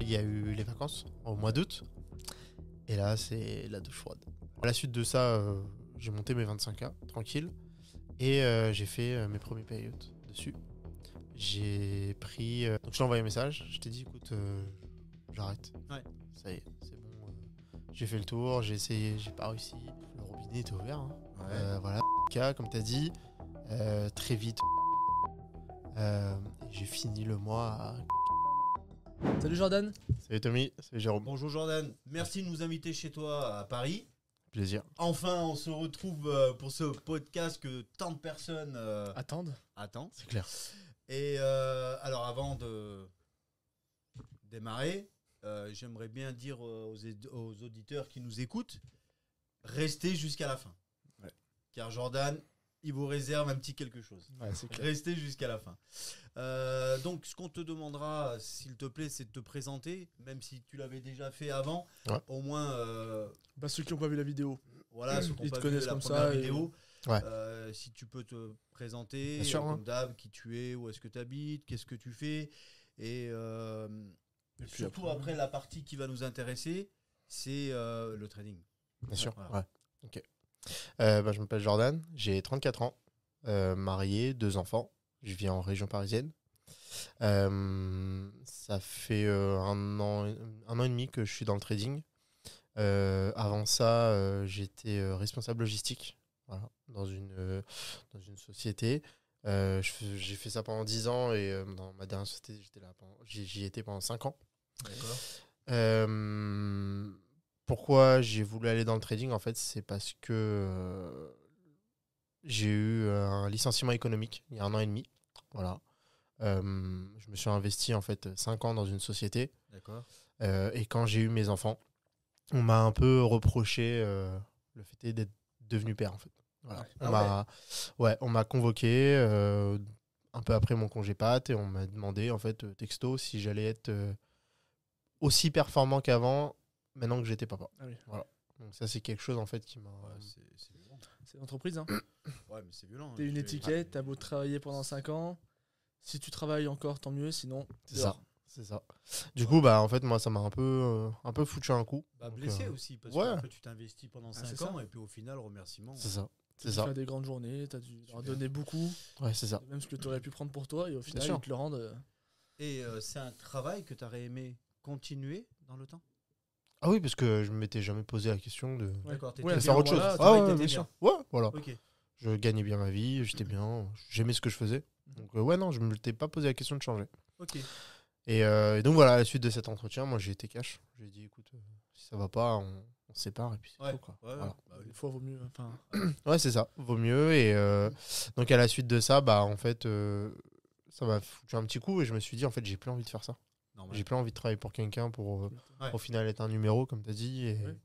il y a eu les vacances au mois d'août. Et là, c'est la douche froide. À la suite de ça, j'ai monté mes 25K, tranquille. Et j'ai fait mes premiers payouts dessus. J'ai pris... donc je t'ai envoyé un message. Je t'ai dit, écoute, j'arrête. Ouais. Ça y est, c'est bon. J'ai fait le tour, j'ai essayé, j'ai pas réussi. Le robinet était ouvert. Hein. Ouais. Voilà, comme t'as dit. Très vite. J'ai fini le mois à... Salut Jordan. Salut Tommy, salut Jérôme. Bonjour Jordan, merci de nous inviter chez toi à Paris. Plaisir. Enfin, on se retrouve pour ce podcast que tant de personnes Attendre. attendent. C'est clair. Et alors, avant de démarrer, j'aimerais bien dire aux auditeurs qui nous écoutent, restez jusqu'à la fin. Ouais. Car Jordan, il vous réserve un petit quelque chose. Ouais, c'est clair. Restez jusqu'à la fin. Donc, ce qu'on te demandera, s'il te plaît, c'est de te présenter, même si tu l'avais déjà fait avant. Ouais. Au moins, Bah, ceux qui n'ont pas vu la vidéo. voilà, ceux qui Ils n'ont te pas vu connaissent la comme première ça et- vidéo. Ouais. Si tu peux te présenter, Bien sûr, comme d'hab, qui tu es, où est-ce que tu habites, qu'est-ce que tu fais. Et puis surtout après, la partie qui va nous intéresser, c'est le trading. Bien sûr. Voilà. Ouais. Ok. Je m'appelle Jordan, j'ai 34 ans, marié, 2 enfants. Je vis en région parisienne. Ça fait un an et demi que je suis dans le trading. Avant ça, j'étais responsable logistique, voilà, dans une société. J'ai fait ça pendant 10 ans et dans ma dernière société, j'y étais pendant 5 ans. D'accord. Pourquoi j'ai voulu aller dans le trading, en fait, c'est parce que j'ai eu un licenciement économique il y a 1 an et demi. Voilà. Je me suis investi en fait 5 ans dans une société. D'accord. Et quand j'ai eu mes enfants, on m'a un peu reproché le fait d'être devenu père en fait. Voilà. On m'a convoqué un peu après mon congé Pâques et on m'a demandé en fait texto si j'allais être aussi performant qu'avant maintenant que j'étais papa. Ah oui. Voilà. Donc ça c'est quelque chose en fait qui m'a... Ouais, c'est violent. C'est l'entreprise. Hein. Ouais, mais c'est violent. T'es une étiquette, t'as beau travailler pendant 5 ans. Si tu travailles encore, tant mieux. Sinon, C'est dehors. ça. C'est ça. Du coup, bah en fait, moi, ça m'a un peu foutu un coup. Bah, Donc, blessé aussi, parce ouais. qu'après tu t'investis pendant Ah, 5 c'est ans ça. et puis au final, remerciement. c'est ça. T'as C'est dû ça. faire des grandes journées, t'as dû leur Super. donner beaucoup, Ouais, c'est ça. même ce que tu aurais pu prendre pour toi, et au final, sûr. ils te le rendent. Et c'est un travail que tu aurais aimé continuer dans le temps. Ah oui, parce que je m'étais jamais posé la question de D'accord, t'étais Ouais, de bien, faire autre chose. voilà, le Ah travail ouais, t'était bien sûr. Ouais, voilà. Ok. Je gagnais bien ma vie, j'étais bien, j'aimais ce que je faisais. Donc ouais, non, je me m'étais pas posé la question de changer. Ok. Et donc voilà, à la suite de cet entretien, moi j'ai été cash. J'ai dit, écoute, si ça va pas, on se sépare et puis c'est Ouais. tout, quoi. Ouais, Voilà. bah oui. Des fois, vaut mieux. Enfin, Ouais, c'est ça, vaut mieux. Et donc à la suite de ça, bah en fait, ça m'a foutu un petit coup et je me suis dit, en fait, j'ai plus envie de faire ça. Normal. J'ai plus envie de travailler pour quelqu'un pour Ouais. au final être un numéro, comme tu as dit, Ouais.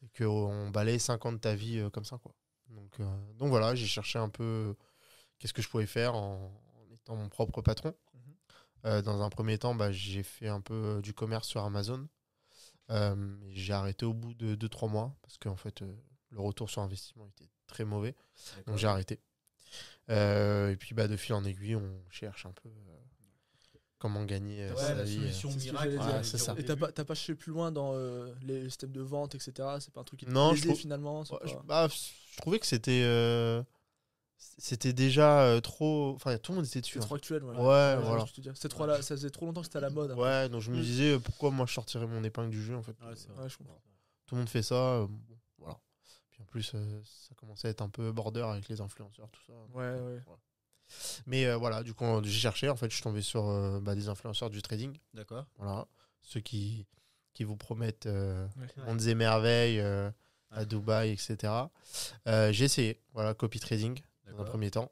et qu'on balaye 5 ans de ta vie comme ça, quoi. Donc voilà, j'ai cherché un peu qu'est-ce que je pouvais faire en étant mon propre patron. Dans un premier temps, bah, j'ai fait un peu du commerce sur Amazon. J'ai arrêté au bout de 2-3 mois parce qu'en fait, le retour sur investissement était très mauvais. D'accord. Donc j'ai arrêté. Et puis bah, de fil en aiguille, on cherche un peu comment gagner Ouais, sa la vie. solution c'est ce que miracle. j'allais dire. j'allais C'est dire ça. au et début. t'as pas cherché plus loin dans les systèmes de vente, etc. C'est pas un truc qui te Non, je plaisait trouve- finalement. c'est Ouais, pas- je trouvais que c'était déjà trop... Enfin, tout le monde était dessus. C'est hein. trop actuel. Ouais, je vois voilà. ce que tu veux dire. C'est trop là, ça faisait trop longtemps que c'était à la mode. après. Ouais, donc je me disais pourquoi moi je sortirais mon épingle du jeu en fait. Ouais, c'est vrai. Ouais, je comprends. Tout le monde fait ça, bon, voilà. Puis en plus, ça commençait à être un peu border avec les influenceurs, tout ça. Ouais, ouais. Voilà. Mais voilà, du coup, j'ai cherché, en fait, je suis tombé sur des influenceurs du trading, D'accord. voilà. Ceux qui vous promettent Ouais. mondes et merveilles à Ouais. Dubaï, etc. J'ai essayé, voilà, copy trading dans un D'accord. premier temps.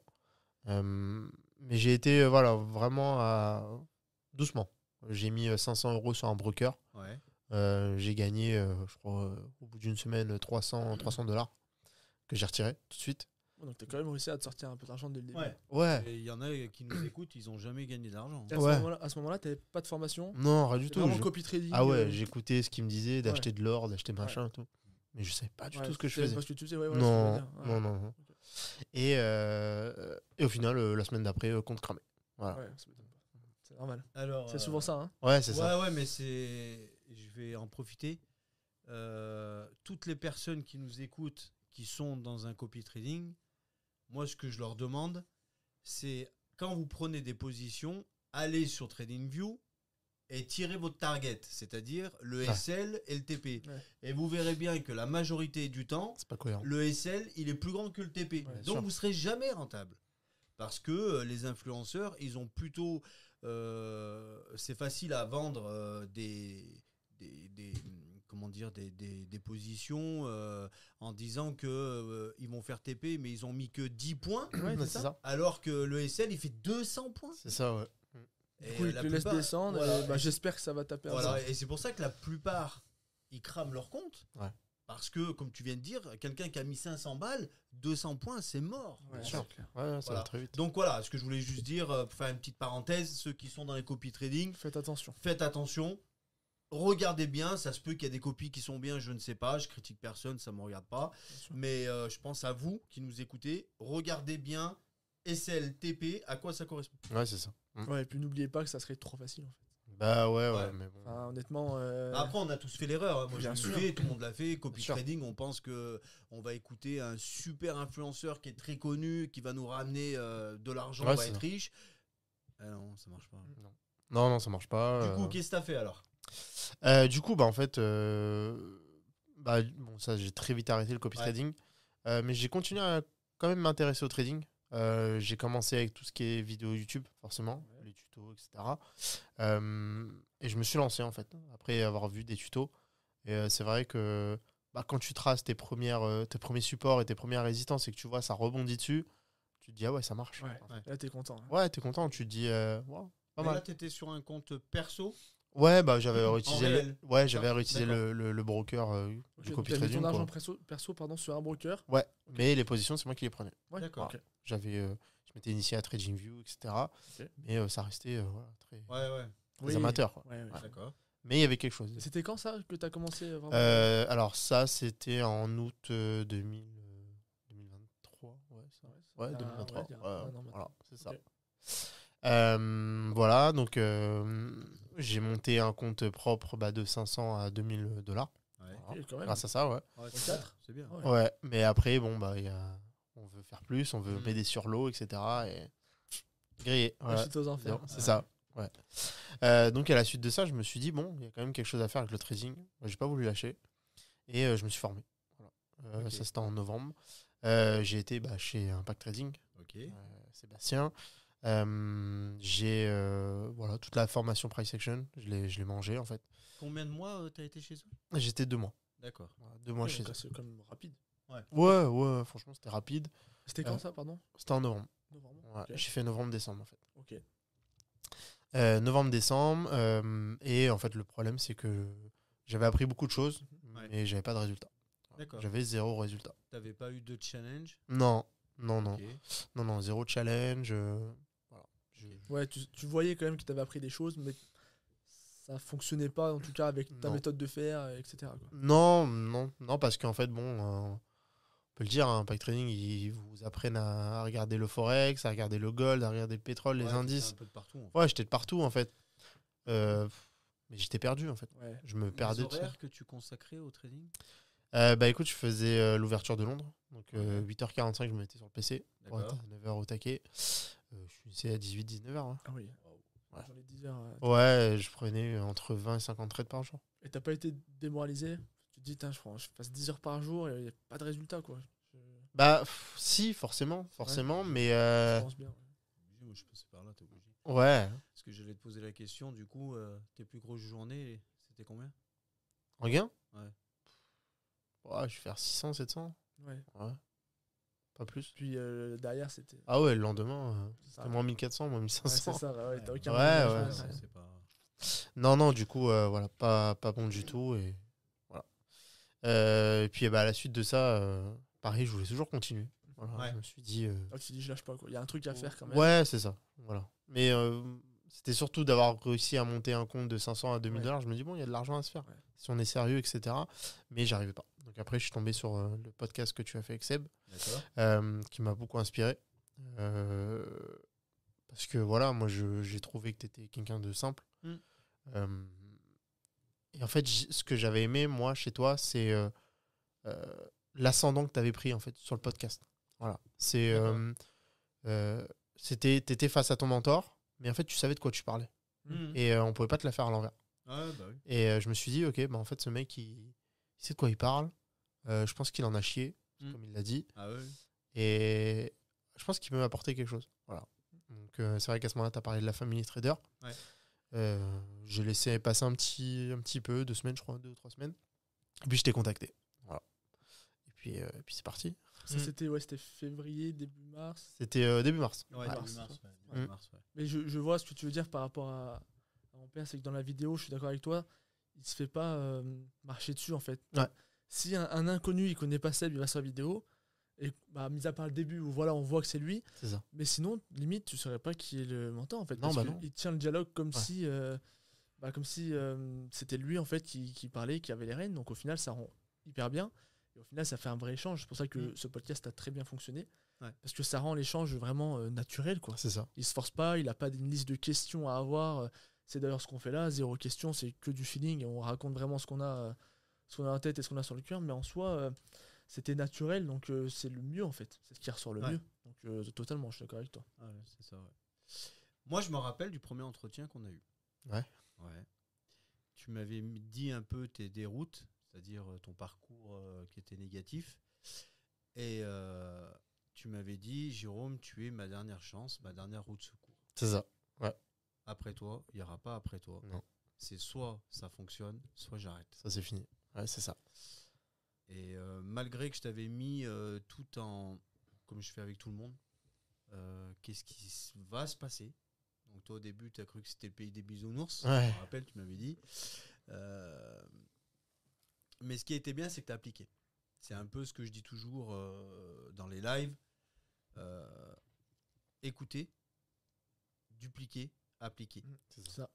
Mais j'ai été, voilà, vraiment doucement. J'ai mis 500 € sur un broker. Ouais. J'ai gagné, je crois, au bout d'une semaine, 300 $, que j'ai retiré tout de suite. Donc t'as quand même réussi à te sortir un peu d'argent dès le début. Ouais. Ouais. Et il y en a qui nous écoutent, ils ont jamais gagné d'argent. Et Ouais. à ce moment-là, t'avais pas de formation. Non, rien du C'est tout. vraiment copy trading. Ah ouais, j'écoutais ce qu'il me disait, d'acheter Ouais. de l'or, d'acheter machin et tout. Mais je savais pas du tout ce que je savais faisais. pas ce que tu faisais, ouais, voilà ce que je veux Non, dire. Ouais. non, non, non. Et au final, la semaine d'après, compte cramé. Voilà. Ouais, ça m'étonne pas. normal. Alors, C'est souvent ça, hein. Ouais, c'est ça. Ouais, mais je vais en profiter. Toutes les personnes qui nous écoutent, qui sont dans un copy trading, moi, ce que je leur demande, c'est quand vous prenez des positions, allez sur TradingView et tirez votre target, c'est-à-dire le SL et le TP. Ouais. Et vous verrez bien que la majorité du temps, C'est pas cohérent. le SL, il est plus grand que le TP. Ouais, Donc, sûr. vous serez jamais rentable. Parce que les influenceurs, ils ont plutôt... c'est facile à vendre comment dire, des positions en disant que ils vont faire TP, mais ils ont mis que 10 points, Ouais, C'est c'est ça. ça. alors que le SL, il fait 200 points. C'est ça, ouais. Du coup, ils la te laissent plupart- descendre. voilà, Et, bah, et j'espère que ça va taper. voilà, et c'est pour ça que la plupart, ils crament leur compte. Ouais. Parce que, comme tu viens de dire, quelqu'un qui a mis 500 balles, 200 points, c'est mort. Ouais, sûr. c'est clair. Ouais, ça Voilà. va très vite. Donc voilà, ce que je voulais juste dire, pour faire une petite parenthèse, ceux qui sont dans les copy trading, Faites attention. faites attention. Regardez bien, ça se peut qu'il y a des copies qui sont bien, je ne sais pas, je critique personne, ça ne me regarde pas. Bien sûr. Mais je pense à vous qui nous écoutez, regardez bien SL, TP, à quoi ça correspond. Ouais, c'est ça. Ouais, et puis n'oubliez pas que ça serait trop facile en fait. Bah ouais, Ouais. mais bon. Enfin, honnêtement. Après, on a tous fait l'erreur. Hein. Moi, Bien je sûr. l'ai fait, tout le monde l'a fait. Copy Bien sûr. trading, on pense que on va écouter un super influenceur qui est très connu, qui va nous ramener de l'argent, Ouais, on va c'est être ça. riche. Ah non, ça marche pas. Non, ça marche pas. Du coup, qu'est-ce que t'as fait alors? Du coup, bah en fait, bah, bon, ça, j'ai très vite arrêté le copy Ouais. trading. Mais j'ai continué à quand même m'intéresser au trading. J'ai commencé avec tout ce qui est vidéo YouTube, forcément, les tutos, etc. Et je me suis lancé, en fait, après avoir vu des tutos. Et c'est vrai que bah, quand tu traces tes premiers supports et tes premières résistances et que tu vois ça rebondit dessus, tu te dis, ah ouais, ça marche. Ouais, Ouais. là t'es content. hein. Ouais, t'es content, tu te dis, wow, pas Mais mal. là, t'étais sur un compte perso. Ouais, bah j'avais réutilisé réel. j'avais réutilisé D'accord. le broker Ok, du donc copy t'as mis trading. ton argent Quoi. perso sur un broker. Ouais, mais les positions, c'est moi qui les prenais. Ouais, D'accord. ok. Je m'étais initié à TradingView, etc. Ok. Mais ça restait voilà, très Ouais. les amateurs. Quoi. Ouais, ouais. D'accord. Mais il y avait quelque chose. C'était quand ça que t'as commencé vraiment Alors ça, c'était en août 2023. Ouais, ça. Ouais, Ah, 2023. ouais, il y a un an Voilà, c'est ça. Ok. Voilà, donc j'ai monté un compte propre de 500 à $2000. Ouais. Ok, quand même. Grâce à ça, ouais. Ouais, c'est c'est bien. bien. C'est bien. Ouais. Ouais, mais après, bon, bah, on veut faire plus, on veut Mhm. m'aider sur l'eau, etc. Et grillé. La Voilà. chute aux enfers. C'est ça. Ouais. Donc, à la suite de ça, je me suis dit, bon, il y a quand même quelque chose à faire avec le trading. J'ai pas voulu lâcher. Et je me suis formé. Voilà. Ok. Ça, c'était en novembre. J'ai été chez Impact Trading, Ok. Sébastien. J'ai voilà, toute la formation Price Action. Je l'ai mangé, en fait. Combien de mois t'as été chez eux? J'étais 2 mois. D'accord. Voilà, 2 mois Ok, chez donc eux. c'est quand même rapide. Ouais, franchement, c'était rapide. C'était quand ça, pardon C'était en novembre. Novembre. Ouais, Ok. J'ai fait novembre-décembre, en fait. Ok. Novembre-décembre. Et en fait, le problème, c'est que j'avais appris beaucoup de choses, Ouais. mais j'avais pas de résultat. D'accord. J'avais 0 résultat. T'avais pas eu de challenge? Non, Ok. 0 challenge. Voilà. Ouais, tu voyais quand même que t'avais appris des choses, mais ça fonctionnait pas, en tout cas, avec ta Non. méthode de faire, etc. quoi. Non, parce qu'en fait, bon, on peut le dire, hein, Impact Trading, ils vous apprennent à regarder le Forex, à regarder le gold, à regarder le pétrole, les Ouais, indices. t'étais un peu de partout. En fait. Ouais, j'étais de partout, en fait. Mais j'étais perdu, en fait. Ouais. Je me Les perdais de ça. horaires que tu consacrais au trading? Écoute, je faisais l'ouverture de Londres. Donc 8h45, je me mettais sur le PC pour être D'accord. à 9h au taquet. Je finissais à 18-19h. Hein. Ah oui. Ouais. Dans les 10 heures. Ouais, je prenais entre 20 et 50 trades par jour. Et t'as pas été démoralisé? Tu te dis, je passe 10 heures par jour et il n'y a pas de résultat, quoi. Si, forcément, mais Je pense bien. Moi, je passais par là, t'es obligé. ouais. Parce que j'allais te poser la question, du coup, tes plus grosses journées, c'était combien? En gain Ouais. Ouais, je vais faire 600, 700. Ouais. Ouais. Pas plus. Puis derrière, c'était. Ah ouais, le lendemain, ça. c'était moins 1400, moins Ouais, 1500. c'est ça, ouais, t'as aucun Ouais, management, ouais, C'est pas... Non, du coup, voilà, pas bon du tout. Et voilà. Et puis, à la suite de ça, pareil, je voulais toujours continuer. Voilà, Ouais. je me suis dit. Ah, tu te dis, je lâche pas, quoi. Il y a un truc à faire quand même. Ouais, c'est ça. Voilà. Mais c'était surtout d'avoir réussi à monter un compte de 500 à $2000. Je me dis, bon, il y a de l'argent à se faire. Ouais. Si on est sérieux, etc. Mais j'arrivais pas. Donc après, je suis tombé sur le podcast que tu as fait avec Seb, D'accord. qui m'a beaucoup inspiré. Parce que voilà, moi, j'ai trouvé que tu étais quelqu'un de simple. Euh, et en fait, ce que j'avais aimé, moi, chez toi, c'est l'ascendant que tu avais pris, en fait, sur le podcast. Voilà. T'étais face à ton mentor, mais en fait, tu savais de quoi tu parlais. Et on pouvait pas te la faire à l'envers. Ouais, bah oui. Et je me suis dit, ok, bah, en fait, ce mec, il sait de quoi il parle. Je pense qu'il en a chié, comme il l'a dit. Ah ouais. Et je pense qu'il peut m'apporter quelque chose. Voilà. Donc, c'est vrai qu'à ce moment-là, tu as parlé de la Family Trader. Ouais. J'ai laissé passer un petit peu, 2 semaines, je crois, 2 ou 3 semaines. Et puis, je t'ai contacté. Voilà. Et puis c'est parti. Ça, c'était février, début mars. C'était début mars. Ouais, début mars. Début mars, ouais. Mais je vois ce que tu veux dire par rapport à mon père, c'est que dans la vidéo, je suis d'accord avec toi, il se fait pas marcher dessus en fait. Ouais. Si un inconnu, il connaît pas Seb, il va sur la vidéo, et bah, mis à part le début où voilà, on voit que c'est lui, C'est ça. mais sinon, limite, tu saurais pas qui est le mentor en fait. Non, Parce bah que non. il tient le dialogue comme si, c'était lui en fait qui parlait, qui avait les rênes, donc au final, ça rend hyper bien. Et au final, ça fait un vrai échange. C'est pour ça que ce podcast a très bien fonctionné. Ouais. Parce que ça rend l'échange vraiment naturel, quoi. C'est ça. Il se force pas, il a pas une liste de questions à avoir. C'est d'ailleurs ce qu'on fait là, 0 question, c'est que du feeling. On raconte vraiment ce qu'on a en tête et ce qu'on a sur le cœur. Mais en soi, c'était naturel, donc c'est le mieux en fait. C'est ce qui ressort le mieux. Donc totalement, je suis d'accord avec toi. Ah ouais, c'est ça, ouais. Moi, je me rappelle du premier entretien qu'on a eu. Ouais. Tu m'avais dit un peu tes déroutes, c'est-à-dire ton parcours qui était négatif. Et tu m'avais dit, Jérôme, tu es ma dernière chance, ma dernière roue de secours. C'est ça. Ouais. Après toi, il n'y aura pas après toi. Non. C'est soit ça fonctionne, soit j'arrête. Ça, c'est fini. Ouais, c'est ça. Et malgré que je t'avais mis tout en... Comme je fais avec tout le monde, qu'est-ce qui va se passer? Donc toi, au début, tu as cru que c'était le pays des bisounours. Ouais. Je me rappelle, tu m'avais dit. Mais ce qui était bien, c'est que tu as appliqué. C'est un peu ce que je dis toujours dans les lives. Écouter, dupliquer, appliquer. C'est ça.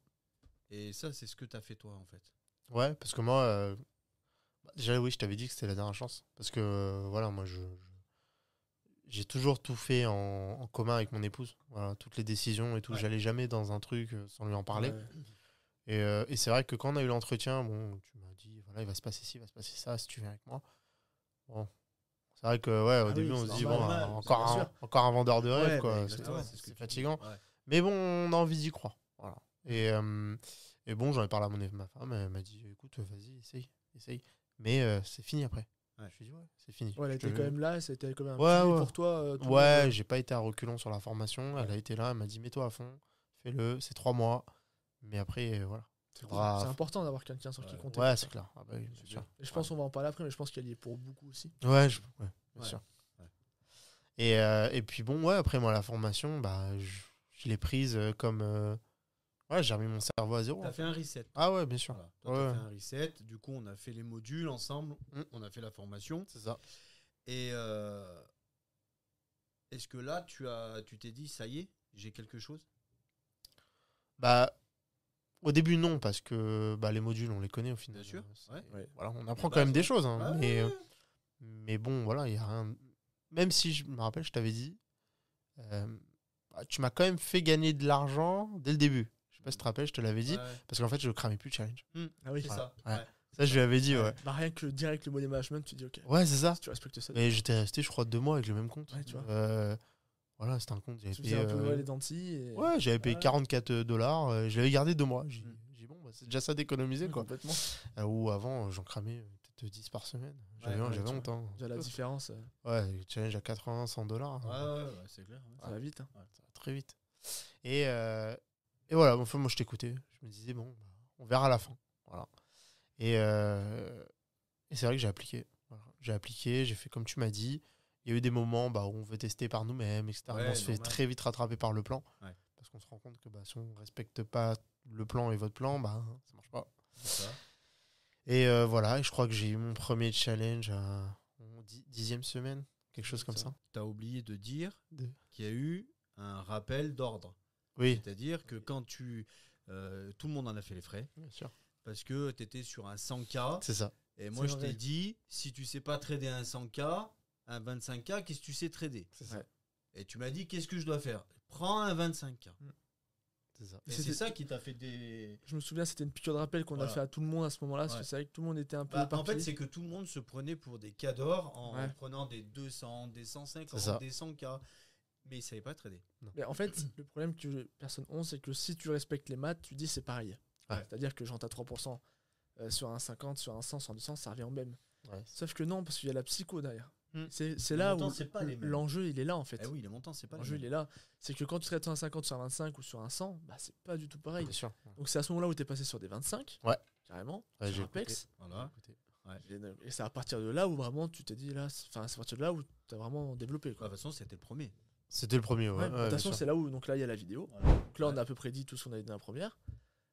Et ça, c'est ce que tu as fait toi, en fait. Ouais, parce que moi, déjà, oui, je t'avais dit que c'était la dernière chance. Parce que, voilà, moi, j'ai toujours tout fait en commun avec mon épouse. Voilà, toutes les décisions et tout. Ouais. J'allais jamais dans un truc sans lui en parler. Ouais. Et c'est vrai que quand on a eu l'entretien, bon, tu m'as dit, voilà, il va se passer ci, il va se passer ça, si tu viens avec moi. Bon. C'est vrai que, ouais, au début, on se dit, bon, normal, encore un vendeur de rêve, Ouais, quoi. bah, C'est exactement, c'est ce que c'est tu fatigant. dis. Ouais. Mais bon, on a envie d'y croire. Voilà. Et bon, j'en ai parlé à ma femme, elle m'a dit, écoute, vas-y, essaye. Mais c'est fini après. Ouais. Je lui ai dit, ouais, c'est fini. Ouais, elle était quand même là, c'était quand même un Ouais, pilier ouais. pour toi. tout le Ouais, monde. j'ai pas été à reculons sur la formation. Elle a été là, elle m'a dit, mets-toi à fond, fais-le, c'est 3 mois. Mais après, voilà. C'est Faudra- important d'avoir quelqu'un sur qui compter. Ouais, c'est clair. Ah bah oui, bien sûr. Et je pense qu'on va en parler après, mais je pense qu'elle y est pour beaucoup aussi. Ouais, bien Ouais. sûr. Ouais. Et puis bon, ouais, après moi, la formation, bah, je l'ai prise comme... ouais, j'ai remis mon cerveau à zéro. Tu as fait un reset. Ah ouais, bien sûr. Voilà. Toi, Ouais. tu as fait un reset. Du coup, on a fait les modules ensemble. On a fait la formation. C'est ça. Et est-ce que là, tu t'es dit, ça y est, j'ai quelque chose? Bah, au début, non, parce que bah, les modules, on les connaît au final. Bien sûr, C'est- ouais. Voilà, on apprend Les quand même bases, des ouais. choses. Hein, Ouais. mais bon, voilà, il n'y a rien. Même si je me rappelle, je t'avais dit, bah, tu m'as quand même fait gagner de l'argent dès le début. Je sais pas si tu te rappelles, je te l'avais dit. Ouais. Parce qu'en fait, je cramais plus de challenge. Ah oui, C'est Voilà. ça. Ouais. Ça, je lui avais dit, ouais. Bah, rien que direct le money management, tu dis ok. Ouais, c'est ça. Si tu respectes ça, Mais j'étais resté, je crois, 2 mois avec le même compte. Ouais, tu vois. Voilà, c'était un compte. J'avais tu faisais payé, un peu les dents de scie. Et... ouais, j'avais payé Ouais. $44. Je l'avais gardé 2 mois. J'ai dit, bon, bah, c'est déjà ça d'économiser, quoi. Complètement. Ou avant, j'en cramais peut-être 10 par semaine. J'avais Ouais, j'avais tu honte. Hein. Déjà la différence, Ouais, challenge à 80, $100. Ouais, c'est clair. ça va vite. Hein. Ça va très vite. Et voilà, enfin, moi je t'écoutais. Je me disais, bon, bah, on verra à la fin. Voilà. Et c'est vrai que j'ai appliqué. Voilà. J'ai appliqué, j'ai fait comme tu m'as dit. Il y a eu des moments où on veut tester par nous-mêmes, etc. Ouais, On se fait normal. très vite rattraper par le plan. Ouais. Parce qu'on se rend compte que si on ne respecte pas le plan et votre plan, ça ne marche pas. C'est ça. Et voilà, et je crois que j'ai eu mon premier challenge à 10e semaine, quelque chose comme ça. Tu as oublié de dire De- qu'il y a eu un rappel d'ordre. Oui, C'est-à-dire que quand tout le monde en a fait les frais, bien sûr. parce que tu étais sur un 100K. C'est ça. Et moi, C'est je t'ai vrai. dit, si tu sais pas trader un 100K, un 25K, qu'est-ce que tu sais trader? C'est ça. Ouais. Et tu m'as dit, qu'est-ce que je dois faire? Prends un 25K. C'est ça. Et c'est ça qui t'a fait des... Je me souviens, c'était une piqûre de rappel qu'on a Voilà. fait à tout le monde à ce moment-là. Parce que Ouais. c'est vrai que tout le monde était un peu Bah, en fait, éparpillé. c'est que tout le monde se prenait pour des cadors en Ouais. prenant des 200, des C'est 150, ça. des 100K. Mais ils ne savaient pas trader. Mais en fait, le problème que personne n'a, c'est que si tu respectes les maths, tu dis c'est pareil. Ouais. C'est-à-dire que genre t'as 3% sur un 50, sur un 100, sur un 200, ça revient au même. Ouais. Sauf que non, parce qu'il y a la psycho derrière. Hmm. C'est Les là montants, où c'est pas les mêmes. l'enjeu, il est là en fait. Eh oui, les montants, c'est pas les L'enjeu, il mêmes. est là. C'est que quand tu traites sur un 50, sur un 25 ou sur un 100, bah, c'est pas du tout pareil. Bien sûr. Donc c'est à ce moment-là où tu es passé sur des 25, Ouais. carrément, Ouais, sur j'ai Apex. Voilà. Écoutez. Et c'est à partir de là où vraiment tu t'es dit, là, enfin, c'est à partir de là où tu as vraiment développé. Bah, Quoi. de toute façon, c'était le premier. C'était le premier, ouais. Ouais, de ouais, toute bien façon, sûr. c'est là où, donc là, il y a la vidéo. Voilà. Donc là, on Ouais. a à peu près dit tout ce qu'on avait dit dans la première.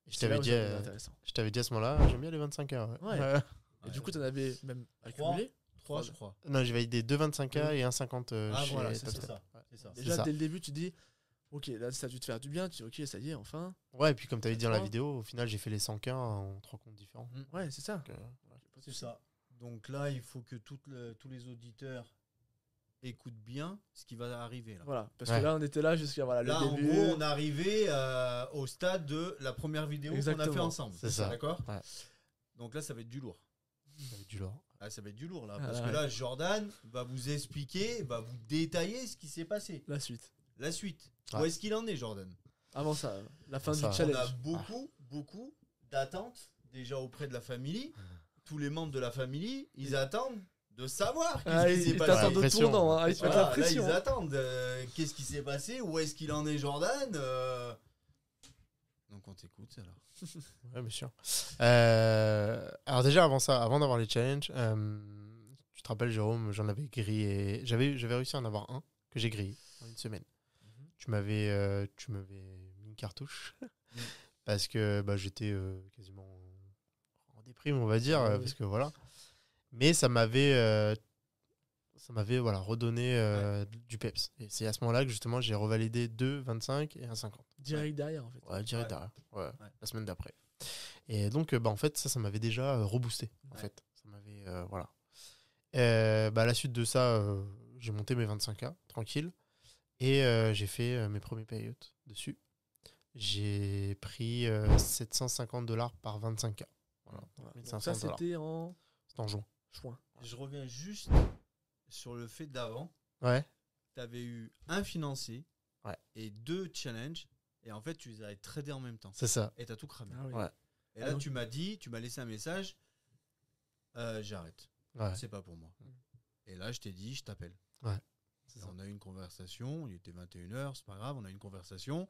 Et Je c'est là t'avais où dit, ça devient intéressant. Je t'avais dit à ce moment-là, j'aime bien les 25K. Ouais. Ouais. Ouais. Et du coup, tu en avais même Trois. accumulé. 3, je crois. Non, j'ai validé 2 25K et un 50 Ah, chez voilà, c'est Top c'est Step. ça. Ouais. C'est ça. Déjà, ça. dès le début, tu dis, ok, là, ça a dû te faire du bien. Tu dis, ok, ça y est, enfin. Ouais, et puis comme tu avais dit dans la Trois. vidéo, au final, j'ai fait les 100K en 3 comptes différents. Ouais, c'est ça. Donc, C'est ça. Donc là, il faut que tous les auditeurs écoutent bien ce qui va arriver. Là, Voilà. Parce Ouais. que là, on était là jusqu'à voilà, là le en début. gros, on est arrivé au stade de la première vidéo qu'on a fait Exactement. ensemble. C'est ça. D'accord. Ouais. Donc là, ça va être du lourd. ça va être du lourd. Ah, ça va être du lourd là. Ah, Parce là, que ouais. là, Jordan va vous expliquer, va vous détailler ce qui s'est passé. La suite. La suite. Ouais. Où est-ce qu'il en est, Jordan? Avant ça, la fin Ça, du on challenge. On a beaucoup d'attentes déjà auprès de la famille. Tous les membres de la famille, ils attendent de savoir qu'est-ce Ah, qui s'est ils passé. t'attendent au Pression. tournant. Hein. Ils te mettent Voilà, la pression. là, ils attendent. Qu'est-ce qui s'est passé? Où est-ce qu'il en est, Jordan? Donc on t'écoute alors. Ouais, bien sûr. Alors déjà, avant ça, avant d'avoir les challenges, tu te rappelles, Jérôme, j'en avais grillé. J'avais réussi à en avoir un que j'ai grillé en une semaine. Tu m'avais mis une cartouche parce que bah, j'étais quasiment en déprime, on va dire, Ouais. parce que voilà. Mais ça m'avait voilà, redonné du peps. Et c'est à ce moment-là que justement j'ai revalidé 2, 25 et un 50. Direct derrière, en fait. Ouais, direct Ouais. derrière. Ouais, Ouais. la semaine d'après. Et donc, bah, en fait, ça m'avait déjà reboosté. En Ouais. fait, ça m'avait, voilà. Bah, à la suite de ça, j'ai monté mes 25K, tranquille. Et j'ai fait mes premiers payouts dessus. J'ai pris $750 par 25K. Voilà. Voilà. 1500 Donc ça, c'était en C'était en juin. juin. Je reviens juste sur le fait d'avant. Ouais. Tu avais eu un financé Ouais. et 2 challenges. Et en fait, tu les avais tradés en même temps. C'est ça. Et tu as tout cramé. Ah oui. Ouais. Et Ah là, donc- tu m'as laissé un message. J'arrête. Ouais. C'est pas pour moi. Et là, je t'ai dit, je t'appelle. C'est ça. On a eu une conversation, il était 21h, c'est pas grave, on a eu une conversation.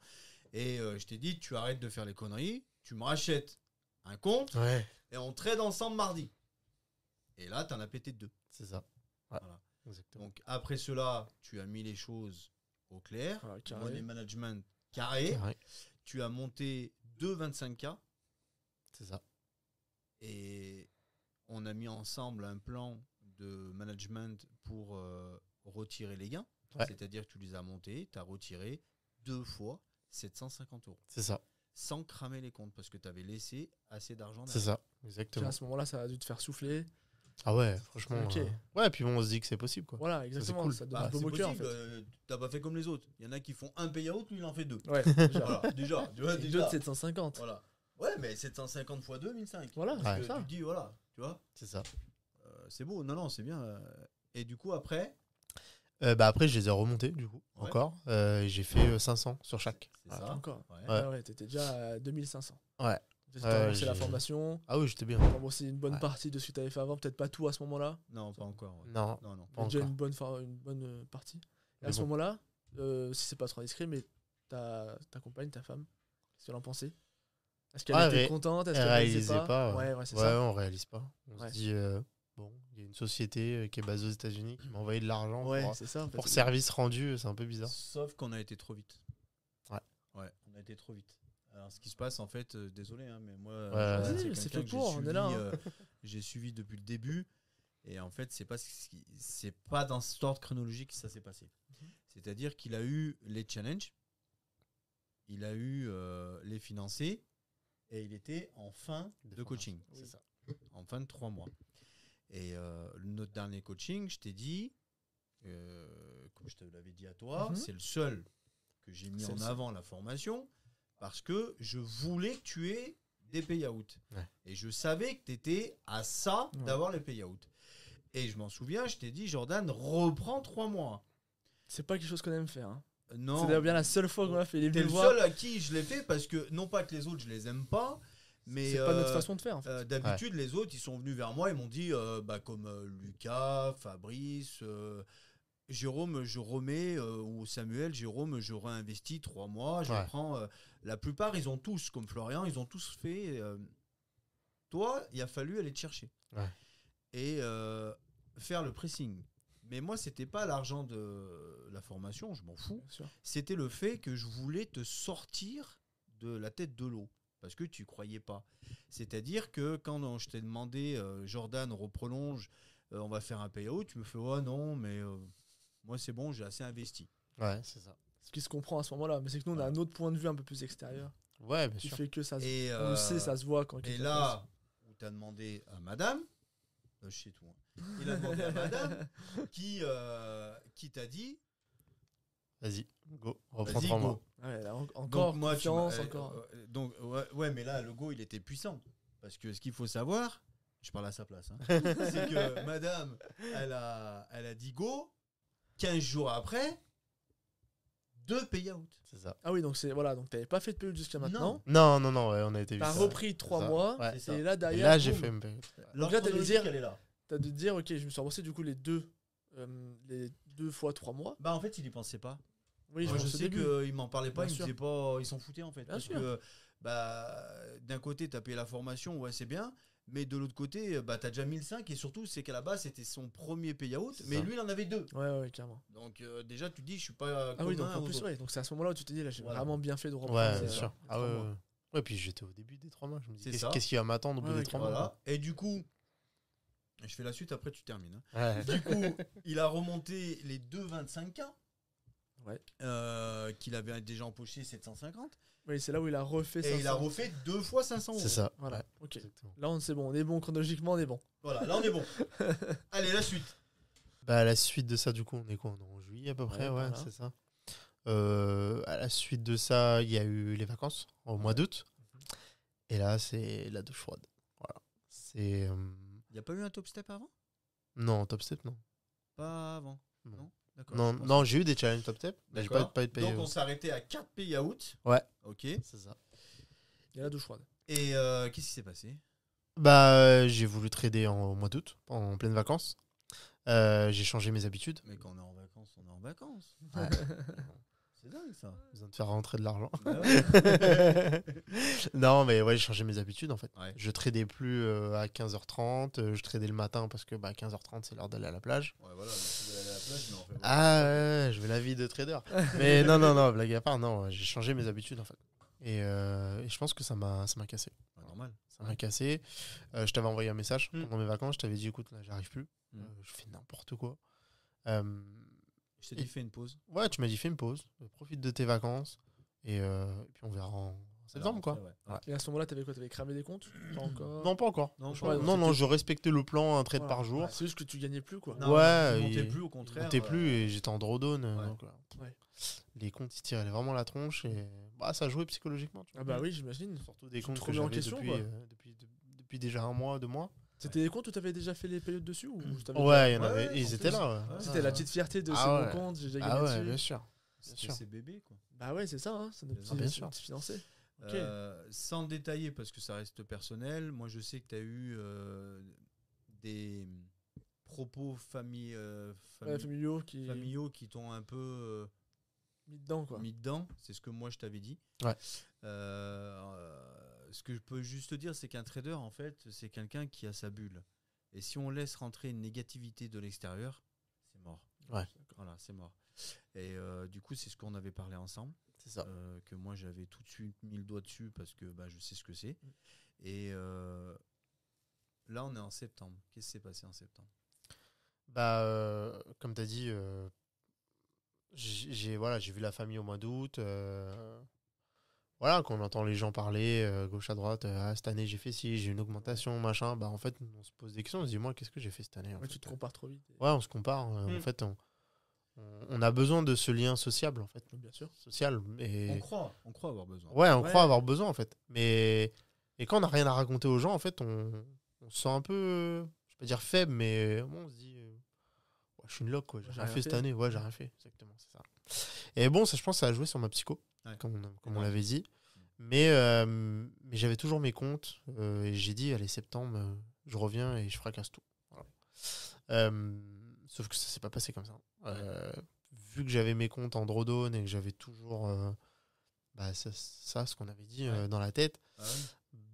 Et je t'ai dit, tu arrêtes de faire les conneries, tu me rachètes un compte Ouais. et on trade ensemble mardi. Et là, t'en as pété 2. C'est ça. Ouais. Voilà. Exactement. Donc après cela, tu as mis les choses au clair, Voilà, carré. money management carré, Ouais. tu as monté 2 25K C'est ça. et on a mis ensemble un plan de management pour retirer les gains. Ouais. C'est-à-dire que tu les as montés, tu as retiré 2 fois 750 €. C'est ça. Sans cramer les comptes parce que tu avais laissé assez d'argent. C'est derrière. ça. Puis Exactement. à ce moment-là, ça a dû te faire souffler. Ah ouais, franchement. Ok. Ouais, puis bon, on se dit que c'est possible, quoi. Voilà, exactement. cool. Ça te Bah, donne un peu c'est au cœur, en possible, fait. t'as pas fait comme les autres. Il y en a qui font un payout, lui il en fait 2. Ouais, déjà. Voilà, déjà. Tu vois, Et deux déjà. de 750. Voilà. Ouais, mais 750 x 2, 1005. Voilà, Parce c'est que ça. tu te dis, voilà, tu vois, C'est ça. c'est beau. Non, c'est bien. Et du coup, après, Bah après, je les ai remontés, du coup, Ouais. encore. J'ai fait 500 sur chaque. c'est Voilà. ça. Encore. Ouais. Ouais. Ouais, t'étais déjà à 2500. Ouais. T'as Ouais, lancé la j'ai- formation. Ah oui, j'étais bien. T'as aussi une bonne Ouais. partie de ce que t'avais fait avant. Peut-être pas tout à ce moment-là. Non, pas encore. ouais. Non, Non, non. pas Mais déjà encore. une bonne partie. Et Mais à ce bon. moment-là, si c'est pas trop indiscret, mais ta compagne, ta femme, qu'est-ce qu'elle en pensait? Est-ce qu'elle Ah, était ré- contente? Est-ce Elle qu'elle réalisait réalisait pas. Ouais, ouais, c'est Ouais, ça. on réalise pas. On Ouais. se dit, bon, il y a une société qui est basée aux États-Unis qui m'a envoyé de l'argent Ouais, pour, c'est ça. en fait. pour service rendu. C'est un peu bizarre. Sauf qu'on a été trop vite. Ouais. Ouais, on a été trop vite. Alors, ce qui se passe, en fait, désolé, hein, mais moi, Ouais, Jordan, vas-y, c'est quelqu'un fait que pour, j'ai on est là, suivi, hein. j'ai suivi depuis le début. Et en fait, c'est pas dans cet ordre chronologique que ça s'est passé. C'est-à-dire qu'il a eu les challenges, il a eu les financés, et il était en fin de coaching. C'est ça. En fin de 3 mois. Et notre dernier coaching, je t'ai dit, comme je te l'avais dit à toi, Mhm. c'est le seul que j'ai mis C'est en le avant la formation parce que je voulais que tu aies des payouts. Ouais. Et je savais que tu étais à ça Ouais. d'avoir les payouts. Et je m'en souviens, je t'ai dit, Jordan, reprends 3 mois. C'est pas quelque chose qu'on aime faire. Hein. Non. C'est d'ailleurs bien la seule fois qu'on a fait. Il est T'es venu le voir. seul à qui je l'ai fait parce que, non pas que les autres, je les aime pas, mais C'est pas notre façon de faire. En fait. d'habitude, les autres, ils sont venus vers moi, ils m'ont dit, comme Lucas, Fabrice, Jérôme, je remets, ou Samuel, Jérôme, je réinvestis 3 mois, je Ouais. prends. La plupart, ils ont tous, comme Florian, ils ont tous fait. Toi, il a fallu aller te chercher. Ouais. Et faire le pressing. Mais moi, c'était pas l'argent de la formation, je m'en fous. Bien sûr. C'était le fait que je voulais te sortir de la tête de l'eau. Parce que tu croyais pas. C'est-à-dire que quand je t'ai demandé, Jordan, on reprolonge, on va faire un payout, tu me fais, oh non, mais moi c'est bon, j'ai assez investi. Ouais, c'est ça. Ce qui se comprend à ce moment-là. Mais c'est que nous, on a un autre point de vue un peu plus extérieur. Ouais, bien Qui sûr. fait que ça se... Et, on le sait, ça se voit quand et quelqu'un là, où tu as demandé à madame, je sais tout, hein. Il a demandé à madame qui t'a dit, Vas-y, go. Reprends vas-y, 3 go. mois. fait. Ouais, là, encore Donc, moi, tu confiance, m'as- encore. donc, ouais, mais là, le go, il était puissant. Parce que ce qu'il faut savoir, je parle à sa place, hein, c'est que madame, elle a dit go, 15 jours après, 2 payouts. C'est ça. Ah oui, donc c'est voilà, donc t'avais pas fait de période jusqu'à maintenant. Non, ouais, on a été T'as vite. repris 3 mois. Ouais. C'est ça. Et là Et derrière, là, j'ai boum, fait une période. Donc là, t'as dû dire- elle est là. t'as dû te dire, ok, je me suis remboursé du coup les 2 fois 3 mois. Bah, en fait, il y pensait pas. Oui, Moi, je pense au sais début. qu'il m'en parlait pas, Bien il me sûr. disait pas, ils s'en foutaient en fait. Bien Parce sûr. que, d'un côté, t'as payé la formation, ouais, c'est bien. Mais de l'autre côté, t'as déjà 1005 et surtout, c'est qu'à la base, c'était son premier payout. C'est Mais ça. lui, il en avait 2. Ouais, carrément. Donc, déjà, tu te dis, je suis pas. Ah oui, donc commun en aux plus, autres. ouais. Donc c'est à ce moment-là où tu t'es dit, là, j'ai Voilà. vraiment bien fait de reprendre. Ouais, c'est bien ça. sûr. les Ah 3 ouais, mois. ouais. Ouais, puis j'étais au début des 3 mois. Je me dis, C'est qu'est-ce ça. qu'est-ce qui va m'attendre au bout Ouais, des 3 mois Voilà. Et du coup, je fais la suite, après, tu termines. Hein. Ouais. Du coup, il a remonté les 2,25K. Ouais. Qu'il avait déjà empoché 750. Oui, c'est là où il a refait ça. Et il a refait 2 fois 500 euros. C'est ça. Voilà, Ouais, ok. exactement. Là, c'est bon, on est bon, chronologiquement, on est bon. Voilà, là, on est bon. Allez, la suite. Bah, à la suite de ça, du coup, on est quoi? On est en juillet à peu près, ouais, voilà. c'est ça. À la suite de ça, il y a eu les vacances au mois d'août. Et là, c'est la douche froide. Voilà. C'est. Il n'y a pas eu un top step avant? Non, top step, non. Pas avant. Non. Non, d'accord. Non, je pense. non, j'ai eu des challenges top step, mais j'ai D'accord. pas eu de paye. Donc, on s'est arrêté à 4 payouts. Ouais. Ok. C'est ça. Il y a la douche froide. Et qu'est-ce qui s'est passé? Bah, j'ai voulu trader au mois d'août, en pleine vacances. J'ai changé mes habitudes. Mais quand on est en vacances, on est en vacances. Ouais. C'est dingue, ça. Besoin de faire rentrer de l'argent. Bah ouais. Non, mais ouais, j'ai changé mes habitudes en fait. Ouais. Je tradais plus à 15h30. Je tradais le matin parce que 15h30, c'est l'heure d'aller à la plage. Ouais, voilà, tu veux aller à la plage, mais on fait. Ah ouais, je veux la vie de trader. Mais non, blague à part, non, j'ai changé mes habitudes en fait. Et je pense que ça m'a cassé. Ouais, normal. Ça m'a cassé. Je t'avais envoyé un message Mm. pendant mes vacances. Je t'avais dit, écoute, là, j'arrive plus. Mm. Je fais n'importe quoi. Je t'ai dit, fais une pause. Ouais, tu m'as dit, fais une pause. Profite de tes vacances. Et puis on verra en septembre, quoi. Ouais. Et à ce moment-là, t'avais quoi? T'avais cramé des comptes? Pas encore. Non, pas encore. Non, Ouais, Non, c'était- non, je respectais le plan, un trade Voilà. par jour. C'est juste que tu gagnais plus, quoi. Non, Ouais, il montait il- plus, au Je contraire. montais plus et j'étais en drawdown. ouais. Donc, Ouais. les comptes, ils tiraient vraiment la tronche. Et ça jouait psychologiquement. Tu vois. Ah bah oui, j'imagine. Surtout des Tu comptes te que remets en j'avais question, depuis, quoi. depuis déjà un mois, 2 mois. C'était des comptes où t'avais déjà fait les périodes dessus ou t'avais Ouais, il y en Ouais, avait. ouais, et ils en étaient plus. là. Ouais, Ouais. C'était la petite fierté de Ah c'est mon ouais. compte, j'ai déjà Ah gagné ouais, dessus. bien sûr. C'était sûr. ses bébés, quoi. Bah ouais, c'est ça, hein, c'est notre Bien petit, bien notre sûr. petit financé. Ok. Sans détailler, parce que ça reste personnel, moi je sais que tu as eu des propos Ouais, familiaux qui familiaux qui t'ont un peu mis dedans, quoi. mis dedans. C'est ce que moi je t'avais dit. Ouais. Ce que je peux juste te dire, c'est qu'un trader, en fait, c'est quelqu'un qui a sa bulle. Et si on laisse rentrer une négativité de l'extérieur, c'est mort. Ouais. Voilà, c'est mort. Et du coup, c'est ce qu'on avait parlé ensemble. C'est ça. Que moi j'avais tout de suite mis le doigt dessus parce que je sais ce que c'est. Et là, on est en septembre. Qu'est-ce qui s'est passé en septembre? Comme tu as dit, j'ai vu la famille au mois d'août. Voilà, quand on entend les gens parler gauche à droite, cette année j'ai fait ci, j'ai une augmentation, machin. En fait, on se pose des questions, on se dit, moi, qu'est-ce que j'ai fait cette année en Ouais, fait tu te compares trop vite. Ouais, on se compare. En fait, On a besoin de ce lien sociable, en fait. Bien sûr. Social. Et... On croit avoir besoin. Ouais, on Ouais. croit avoir besoin, en fait. Mais et quand on n'a rien à raconter aux gens, en fait, on se sent un peu, je vais pas dire faible, mais bon, on se dit, ouais, je suis une loque, quoi. J'ai J'ai rien rien fait cette fait. année. Ouais, j'ai rien fait. Exactement, c'est ça. Et bon, ça, je pense, ça a joué sur ma psycho, Ouais. comme on l'avait dit. Mais j'avais toujours mes comptes. Et j'ai dit, allez, septembre, je reviens et je fracasse tout. Voilà. Sauf que ça s'est pas passé comme ça. Vu que j'avais mes comptes en drawdown et que j'avais toujours ce qu'on avait dit dans la tête,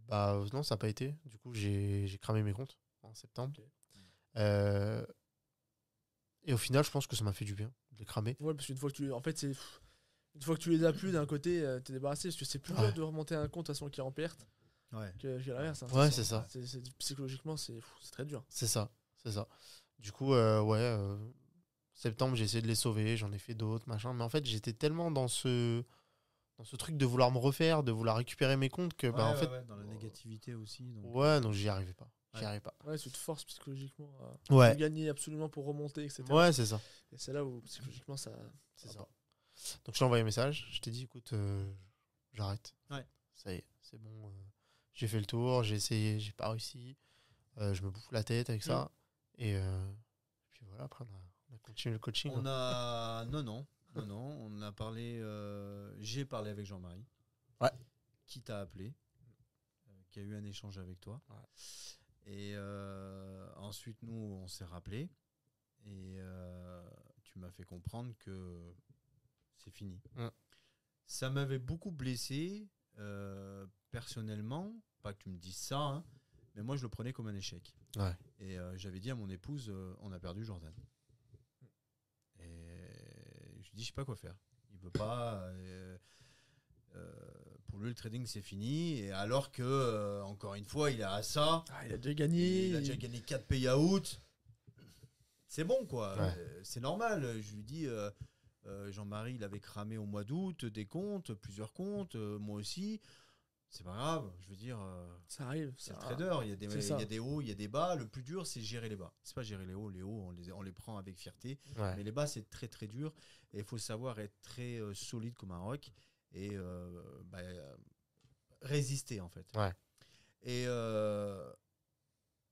Ah oui. non, ça n'a pas été. Du coup, j'ai cramé mes comptes en septembre. Ok. Et au final, je pense que ça m'a fait du bien de les cramer. Ouais, parce qu'une fois que tu. En fait, c'est. Une fois que tu les as plus, d'un côté, t'es débarrassé. Parce que c'est plus Ouais. dur de remonter un compte à son qui est en perte Ouais. que l'inverse. Hein. Ouais, c'est ça. Psychologiquement, c'est très dur. C'est ça. Du coup, septembre, j'ai essayé de les sauver. J'en ai fait d'autres, machin. Mais en fait, j'étais tellement dans ce truc de vouloir me refaire, de vouloir récupérer mes comptes que, en fait, dans la négativité aussi. Donc... ouais, donc j'y arrivais pas. J'y Ouais. arrivais pas. Ouais, tu te forces psychologiquement à Ouais. gagner absolument pour remonter, etc. Ouais, c'est ça. Et c'est là où psychologiquement ça. C'est va ça. pas. Donc je t'ai envoyé un message, je t'ai dit écoute, j'arrête. Ouais. Ça y est, c'est bon. J'ai fait le tour, j'ai essayé, j'ai pas réussi. Je me bouffe la tête avec ça. Et puis voilà, après on a continué le coaching. On a. Non, on a parlé. J'ai parlé avec Jean-Marie. Ouais. Qui t'a appelé, qui a eu un échange avec toi. Ouais. Et ensuite, nous, on s'est rappelé. Et tu m'as fait comprendre que c'est fini. Ça m'avait beaucoup blessé, personnellement. Pas que tu me dises ça, hein, mais moi, je le prenais comme un échec. Ouais. Et j'avais dit à mon épouse, on a perdu Jordan. Et je lui dis, je sais pas quoi faire. Il veut pas. Pour lui, le trading, c'est fini. Et alors que, encore une fois, il est à ça. Ah, il a déjà gagné. Il a déjà gagné 4 payouts. C'est bon, quoi. Ouais. C'est normal. Je lui dis, Jean-Marie, il avait cramé au mois d'août des comptes, plusieurs comptes, moi aussi. C'est pas grave. Je veux dire, Ça arrive. c'est le ça- trader. Il y a c'est ça. des hauts, il y a des bas. Le plus dur, c'est gérer les bas. C'est pas gérer les hauts. Les hauts, on les prend avec fierté. Ouais. Mais les bas, c'est très très dur. Et il faut savoir être très solide comme un roc. Et résister, en fait. Ouais. Et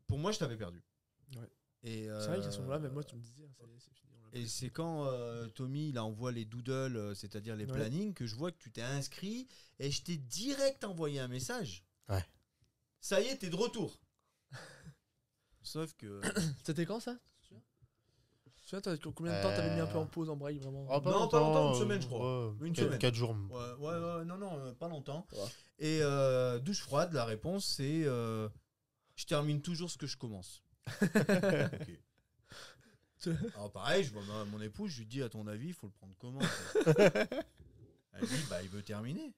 pour moi, je t'avais perdu. Ouais. Et, C'est vrai qu'à ce moment-là, même moi, tu me disais, c'est fini. on l'a et plus. c'est quand Tommy il envoie les doodles, c'est-à-dire les Ouais. plannings, que je vois que tu t'es inscrit et je t'ai direct envoyé un message. Ouais. Ça y est, t'es de retour. Sauf que. C'était quand ça Tu vois, combien de temps t'avais mis un peu en pause en braille vraiment Oh, Non, pas longtemps, une semaine, je crois. Une Quatre- semaine. 4 jours. Ouais, non, pas longtemps. Ça va. Et douche froide, la réponse c'est je termine toujours ce que je commence. Ok. Alors pareil, je vois mon épouse, je lui dis à ton avis, il faut le prendre comment Elle dit il veut terminer.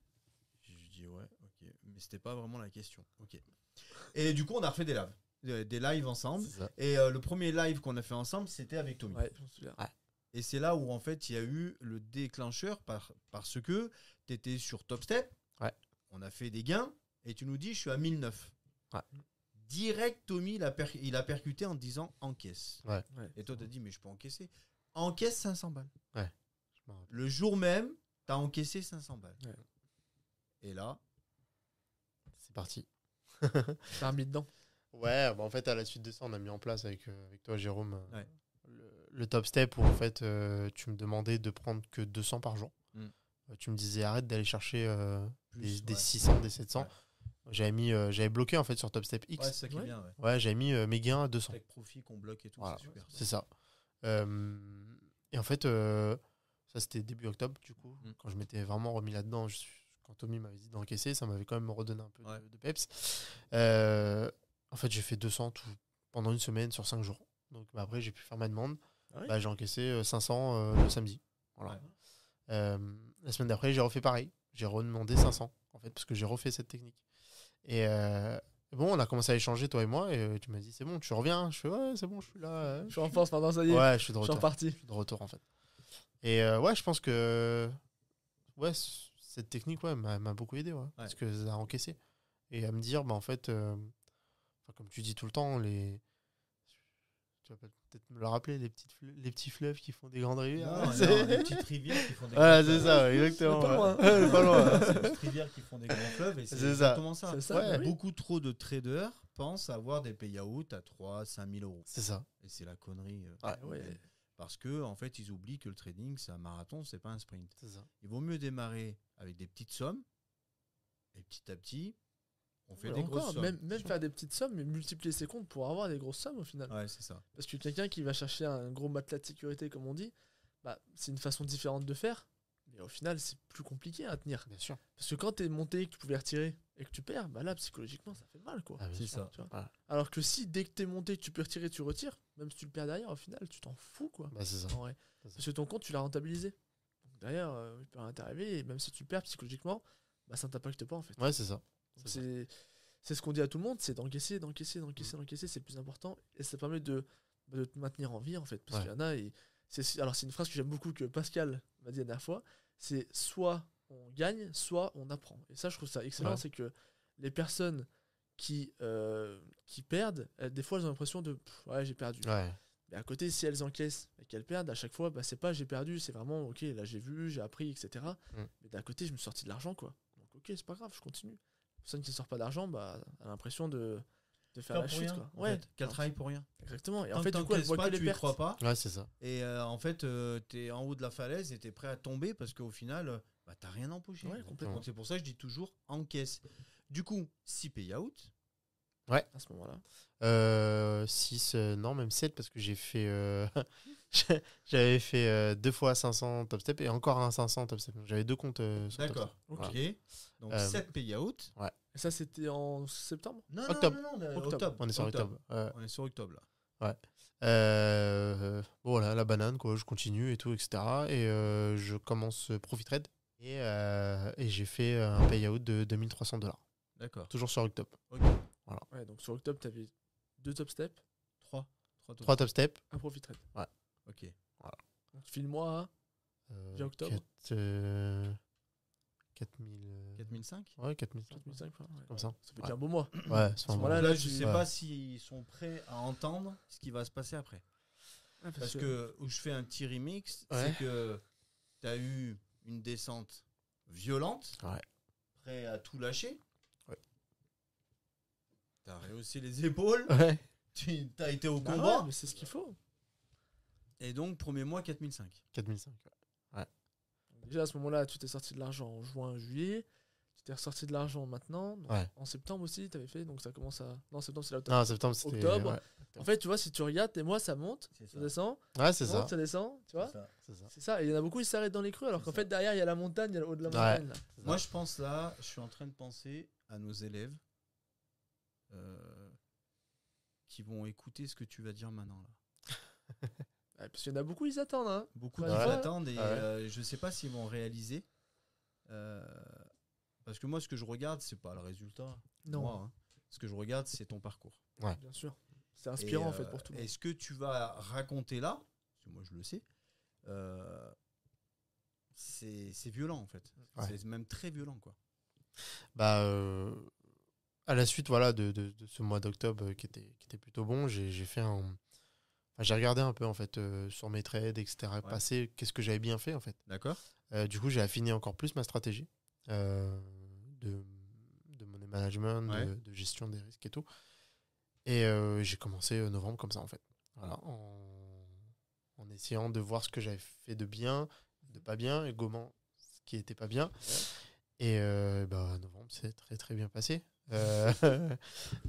Je lui dis ouais, ok, mais c'était pas vraiment la question. Ok. Et du coup, on a refait des lives ensemble. C'est ça. Et le premier live qu'on a fait ensemble, c'était avec Tommy. Ouais, je me souviens. Et c'est là où en fait il y a eu le déclencheur parce que tu étais sur Top Step. Ouais. On a fait des gains et tu nous dis je suis à 1009. Ouais. Direct Tommy il a percuté en te disant encaisse. Ouais. Ouais. Et toi tu as dit mais je peux encaisser. Encaisse 500 balles. Je m'en rappelle. Le jour même, tu as encaissé 500 balles. Ouais. Et là, C'est parti. T'as remis dedans. Ouais, en fait, à la suite de ça, on a mis en place avec toi, Jérôme, Ouais. le top step où en fait, tu me demandais de prendre que 200 par jour. Mm. Tu me disais arrête d'aller chercher Plus, des ouais. 600, des 700. Ouais. J'avais bloqué en fait sur top step X. ouais, c'est ça qui est Ouais. bien. Ouais. Ouais, j'avais mis mes gains à 200. Avec profit qu'on bloque et tout, Voilà, c'est super. c'est ça. Et en fait, ça c'était début octobre du coup, Mm. quand je m'étais vraiment remis là-dedans. Quand Tommy m'avait dit d'encaisser, ça m'avait quand même redonné un peu Ouais. de peps. En fait, j'ai fait 200 pendant une semaine sur 5 jours. Donc après, j'ai pu faire ma demande. Ah ouais J'ai encaissé 500 le samedi. Voilà. Ouais. La semaine d'après, j'ai refait pareil. J'ai redemandé 500 en fait, parce que j'ai refait cette technique. Et bon, on a commencé à échanger, toi et moi, et tu m'as dit c'est bon, tu reviens. Je fais ouais, c'est bon, je suis là. Je suis en force maintenant, ça y est. Ouais, je suis de je suis retour. reparti. Je suis de retour en fait. Et ouais, je pense que ouais, cette technique m'a beaucoup aidé, ouais, parce que ça a encaissé. Et à me dire, en fait, comme tu dis tout le temps, tu vas peut-être me le rappeler, les petits fleuves qui font des grandes rivières. Non, C'est- non, les petites rivières qui font des Voilà, grands c'est fleuves. ça, ouais, exactement. Pas loin. Ouais, pas loin. C'est les petites rivières qui font des grands fleuves et c'est C'est ça. exactement ça. C'est ça, Ouais. bah oui. Beaucoup trop de traders pensent avoir des payouts à 3-5 000 euros. C'est ça. Et c'est la connerie. Ouais. Parce que en fait, ils oublient que le trading, c'est un marathon, c'est pas un sprint. C'est ça. Il vaut mieux démarrer avec des petites sommes et petit à petit, on fait Ouais, des encore, grosses sommes. même faire des petites sommes, mais multiplier ses comptes pour avoir des grosses sommes au final. Ouais, c'est ça. Parce que quelqu'un qui va chercher un gros matelas de sécurité, comme on dit, bah, c'est une façon différente de faire. Mais au final, c'est plus compliqué à tenir. Bien sûr. Parce que quand t'es monté, que tu pouvais retirer et que tu perds, bah là, psychologiquement, ça fait mal, quoi. Ah, bien C'est sûr. ça. Tu vois. Voilà. Alors que si, dès que t'es monté, que tu peux retirer, tu retires, même si tu le perds derrière, au final, tu t'en fous, quoi. Bah, c'est ça. En vrai. C'est ça. Parce que ton compte, tu l'as rentabilisé. Donc derrière, il peut rien t'arriver, et même si tu le perds psychologiquement, bah, ça ne t'impacte pas, en fait. Ouais, c'est ça. Donc c'est ce qu'on dit à tout le monde, c'est d'encaisser, c'est le plus important, et ça permet de te maintenir en vie, en fait. Parce Ouais. qu'il y en a, alors c'est une phrase que j'aime beaucoup, que Pascal m'a dit la dernière fois, c'est soit on gagne, soit on apprend. Et ça, je trouve ça excellent, Ouais. c'est que les personnes qui perdent, des fois, elles ont l'impression de ouais, j'ai perdu. Ouais. Mais à côté, si elles encaissent et qu'elles perdent, à chaque fois, bah, c'est pas j'ai perdu, c'est vraiment ok, là j'ai vu, j'ai appris, etc. Mais d'un côté, je me suis sorti de l'argent, quoi. Donc ok, c'est pas grave, je continue. La personne qui ne sort pas d'argent, bah, a l'impression de faire la chute, quoi. Ouais, Qu'elle travaille pour rien. exactement. Et Tant en fait, que du coup, elle t'encaisses voit pas, que les tu y pertes. crois pas. Ouais, c'est ça. Et en fait, t'es en haut de la falaise et t'es prêt à tomber parce qu'au final, bah, t'as rien empoché. Ouais, complètement. Donc c'est pour ça que je dis toujours encaisse. Du coup, 6 payout. À ce moment-là. 6, non, même 7, parce que j'ai fait. J'avais fait 2 fois 500 top step et encore un 500 top step. Donc, j'avais 2 comptes sur top D'accord. step. Ok. Voilà. Donc Euh, 7 payout. Et ça, c'était en septembre. Non, Octobre. non, Octobre. On est sur octobre. On est sur octobre là. Bon, voilà, la banane, quoi. Je continue et tout, etc. Et je commence Profit Trade. Et j'ai fait un payout de $2300. D'accord. Toujours sur octobre. Ok. Ouais, donc sur octobre, t'avais 2 top steps, 3. 3 top step. un profit trade. Ok. Donc tu files moi à Via octobre. 4000. 4005. Ouais, 4000. 4500, ouais. Comme ça. Ça fait Ouais. déjà un beau mois. Ouais, c'est ce un moment-là, bon- Là, tu- je sais ouais. pas s'ils sont prêts à entendre ce qui va se passer après. Parce que où je fais un petit remix, Ouais. c'est que tu as eu une descente violente, Ouais. prêt à tout lâcher. Ouais. Tu as rehaussé les épaules, Ouais. tu as été au Bah combat. ouais, mais c'est ce qu'il faut. Et donc, premier mois, 4005. 4005. Déjà à ce moment-là, tu t'es sorti de l'argent en juin, juillet. Tu t'es ressorti de l'argent maintenant. Donc, Ouais. en septembre aussi, tu avais fait. Donc ça commence à. Non, septembre, c'est là où t'as- Non, septembre, c'était. Octobre. Ouais, En fait, tu vois, si tu regardes, tes mois, ça monte, C'est ça descend, Ouais, c'est ça ça. monte, ça descend. Tu vois, C'est ça. c'est ça. Et il y en a beaucoup, ils s'arrêtent dans les creux. Alors C'est qu'en ça. fait, derrière, il y a la montagne, il y a le haut de la Ouais. montagne. Là. Moi, je pense là, je suis en train de penser à nos élèves qui vont écouter ce que tu vas dire maintenant. Là. Ouais, parce qu'il y en a beaucoup, ils attendent. Hein. Beaucoup Ouais. qui Ouais. attendent et Ouais. je sais pas s'ils vont réaliser. Parce que moi, ce que je regarde, c'est pas le résultat. Non, Moi, hein. Ce que je regarde, c'est ton parcours. bien sûr. C'est inspirant Et, en fait pour tout le monde. Et ce que tu vas raconter là, parce que moi je le sais, c'est violent en fait. Ouais. C'est même très violent quoi. Bah, à la suite voilà, de ce mois d'octobre qui était plutôt bon, j'ai fait un. Enfin, j'ai regardé un peu en fait sur mes trades, etc. Ouais. Passé, qu'est-ce que j'avais bien fait en fait. D'accord. Du coup, j'ai affiné encore plus ma stratégie de money management, Ouais. de gestion des risques et tout. Et j'ai commencé novembre comme ça en fait. Voilà, en essayant de voir ce que j'avais fait de bien, de pas bien, et comment ce qui était pas bien. Et novembre, c'est très très bien passé.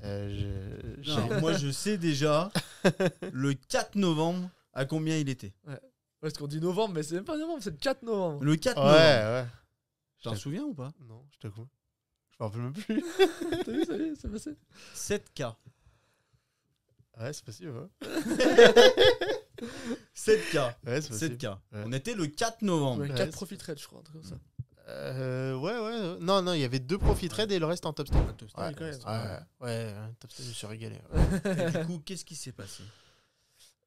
Non, moi je sais déjà le 4 novembre à combien il était. Ouais, parce qu'on dit novembre, mais c'est même pas novembre, c'est le 4 novembre. Le 4 Ouais, novembre. ouais. T'en souviens ou pas? Non, je te coupe. Je me rappelle même plus. T'as vu, ça y est, c'est passé. 7K. Ouais, c'est possible. Ouais, 7K. ouais c'est possible. 7K. Ouais. On était le 4 novembre. Ouais, Ouais, 4 c'est- profit trades, je crois, un truc comme ça. Ouais. Non, il y avait 2 profit trades et le reste en top step. Ah oui, quand même. Ouais, top step, je me suis régalé. Et du coup, qu'est-ce qui s'est passé?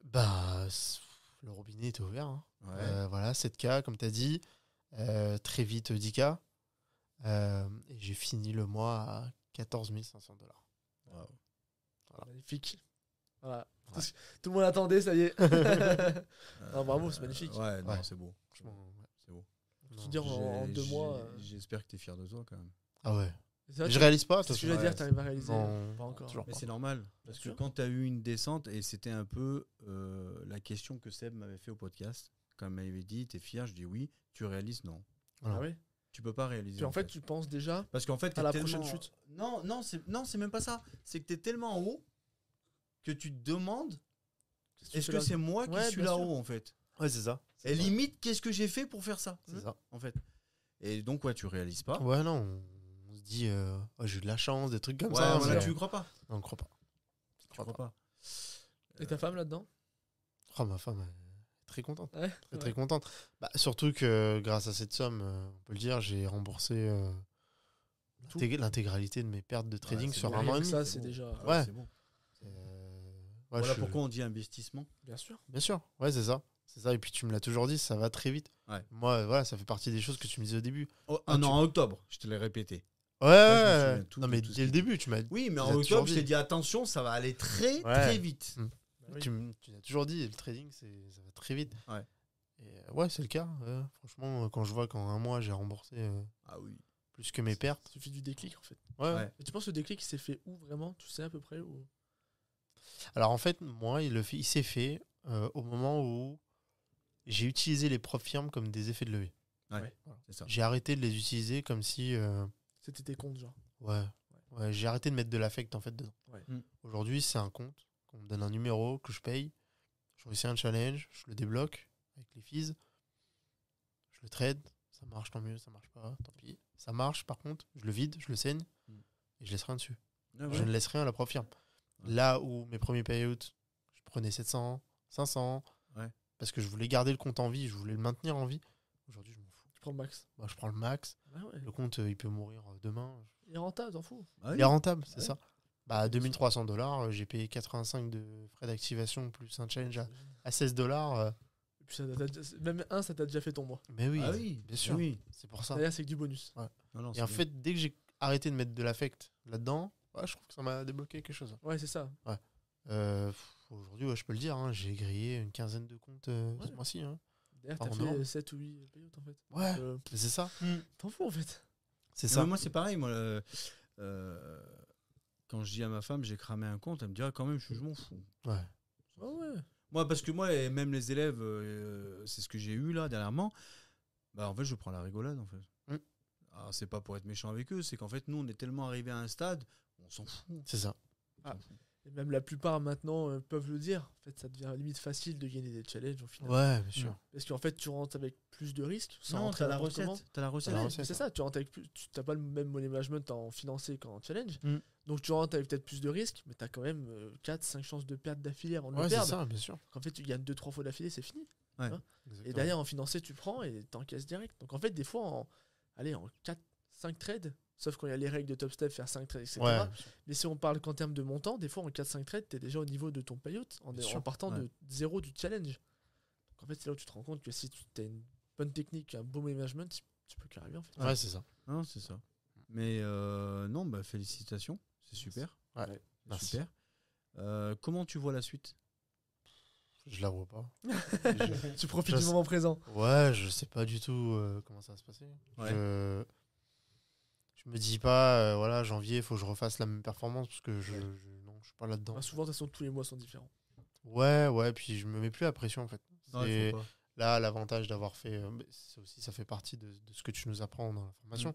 Bah, le robinet était ouvert. Hein. Ouais. Voilà, 7K, comme tu as dit. Très vite, 10K. Et j'ai fini le mois à $14 500. Wow. Magnifique. Voilà. Tout le monde attendait, ça y est. Non, bravo, c'est magnifique. Ouais, non, Ouais. c'est beau. Franchement, ouais. C'est beau. Je veux dire, en 2 mois. J'espère que t'es fier de toi quand même. Ah ouais. C'est vrai, Je réalise pas. c'est ce que de je toute veux Ouais, dire, t'arrives à réaliser. Non, Pas encore. toujours Mais pas. c'est normal. Parce que sûr. quand tu as eu une descente, et c'était un peu la question que Seb m'avait fait au podcast, quand il m'avait dit, t'es fier, je dis oui, tu réalises, non. Voilà. Ah ouais. Tu peux pas réaliser. Puis en fait, tu penses déjà Parce qu'en fait, à la t'es prochaine tellement- chute. Non, c'est même pas ça. C'est que tu es tellement en haut que tu te demandes est-ce que là c'est moi qui Ouais, suis bien là-haut en fait. Ouais, c'est ça. Et limite, qu'est-ce que j'ai fait pour faire ça C'est ça. en fait. Et donc, ouais, tu réalises pas. Ouais, non. On se dit, oh, j'ai eu de la chance, des trucs comme Ouais, ça. voilà, mais tu y crois pas. non, on croit pas. Tu crois pas. Et ta femme là-dedans? Oh, ma femme est très contente. Ouais. Très contente. Bah, surtout que grâce à cette somme, on peut le dire, j'ai remboursé Tout. l'intégralité de mes pertes de trading c'est sur bon. un an et demi. Ça, c'est déjà. Ouais. C'est bon. Ouais, Voilà je- pourquoi on dit investissement. Bien sûr. Bien sûr, ouais, c'est ça. C'est ça. Et puis tu me l'as toujours dit, ça va très vite. Ouais. Moi, voilà, ça fait partie des choses que tu me disais au début. Ah non, en octobre, je te l'ai répété. Ouais, je me ouais. souviens tout Non, de mais tout ce dès le qui- début, tu m'as Oui, mais Tu en l'as toujours octobre, je t'ai dit. dit attention, ça va aller très Ouais. très vite. Mm. Oui. Tu l'as toujours dit, le trading, ça va très vite. Ouais. Et ouais, c'est le cas. Franchement, quand je vois qu'en un mois, j'ai remboursé Ah oui. plus que mes pertes. Il suffit du déclic en fait. Ouais. Ouais. Et tu penses que le déclic il s'est fait où vraiment? Tu sais à peu près où? Alors en fait, moi, il s'est fait au moment où j'ai utilisé les prop firmes comme des effets de levier. Ouais, c'est ça. J'ai arrêté de les utiliser comme si. C'était tes comptes genre. Ouais, j'ai arrêté de mettre de l'affect en fait dedans. Ouais. Mm. Aujourd'hui, c'est un compte qu'on me donne un numéro que je paye. Je réussis un challenge, je le débloque avec les fees. Je le trade, ça marche tant mieux, ça marche pas, tant pis. Ça marche par contre, je le vide, je le saigne Mm. et je laisse rien dessus. Ah ouais. Je ne laisse rien à la prop firme. Ouais. Là où mes premiers payouts, je prenais 700, 500 Ouais. parce que je voulais garder le compte en vie, je voulais le maintenir en vie. Aujourd'hui, je m'en fous. Tu prends le max. Bah, je prends le max. Ah ouais. Le compte, il peut mourir demain. Il est rentable, t'en fous. Ah oui. Il est rentable, c'est Ouais. ça. Bah, 2300 $, j'ai payé 85 de frais d'activation plus un challenge à 16 $. Et puis même un, ça t'a déjà fait ton mois. Mais oui, Ah oui, bien sûr. Oui. C'est pour ça. D'ailleurs, c'est que du bonus. Non, non, Et c'est en bien. fait, dès que j'ai arrêté de mettre de l'affect là-dedans, ouais, je trouve que ça m'a débloqué quelque chose. Ouais, c'est ça. Aujourd'hui, ouais, je peux le dire, hein, j'ai grillé une quinzaine de comptes Ouais. ce mois-ci. Hein. D'ailleurs, Par t'as an. fait 7 ou 8 payouts en fait. Ouais, Donc, mais c'est ça. t'en fous en fait. C'est Non, ça. mais moi, c'est pareil. Moi, quand je dis à ma femme, j'ai cramé un compte, elle me dit ah, quand même, je m'en fous. Ouais. Ah ouais. Moi, parce que moi, et même les élèves, c'est ce que j'ai eu là dernièrement. Bah, en fait, je prends la rigolade en fait. Mm. Alors, c'est pas pour être méchant avec eux, c'est qu'en fait, nous, on est tellement arrivé à un stade, on s'en fout. C'est ça. Ah. Et même la plupart maintenant peuvent le dire. En fait, ça devient limite facile de gagner des challenges au final. Ouais, bien sûr. Parce qu'en fait, tu rentres avec plus de risques. sans Non, rentrer t'as la n'importe comment. recette. T'as la recette. T'as la Ouais, recette, c'est ça, tu rentres avec plus. Tu n'as pas le même money management en financé qu'en challenge. Mm. Donc tu rentres avec peut-être plus de risques, mais tu as quand même 4-5 chances de perdre d'affilée avant de Ouais, le c'est perdre. ça, bien sûr. Donc en fait, tu gagnes 2-3 fois d'affilée, c'est fini. Et Exactement. derrière, en financé, tu prends et t'encaisses direct. Donc en fait, des fois, en 4-5 trades, sauf quand il y a les règles de top step, faire 5 trades, etc. Ouais, Mais si on parle qu'en termes de montant, des fois en 4-5 trades, tu es déjà au niveau de ton payout Bien en sûr, partant ouais. de 0 du challenge. Donc en fait, c'est là où tu te rends compte que si tu as une bonne technique, un bon management, tu peux qu'arriver en fait. ouais, c'est ça. Non, c'est ça. Mais non, bah, félicitations, c'est super. Ouais, C'est merci. super. Comment tu vois la suite? Je la vois pas. Tu profites Je du sais- moment présent. Ouais, je sais pas du tout comment ça va se passer. Ouais. Je me dis pas, voilà, janvier, il faut que je refasse la même performance parce que non, je suis pas là-dedans. Bah, souvent, de toute façon, tous les mois sont différents. Ouais, puis je me mets plus la pression en fait. Non, il C'est- faut pas. Là, l'avantage d'avoir fait, mais ça fait partie de ce que tu nous apprends dans la formation.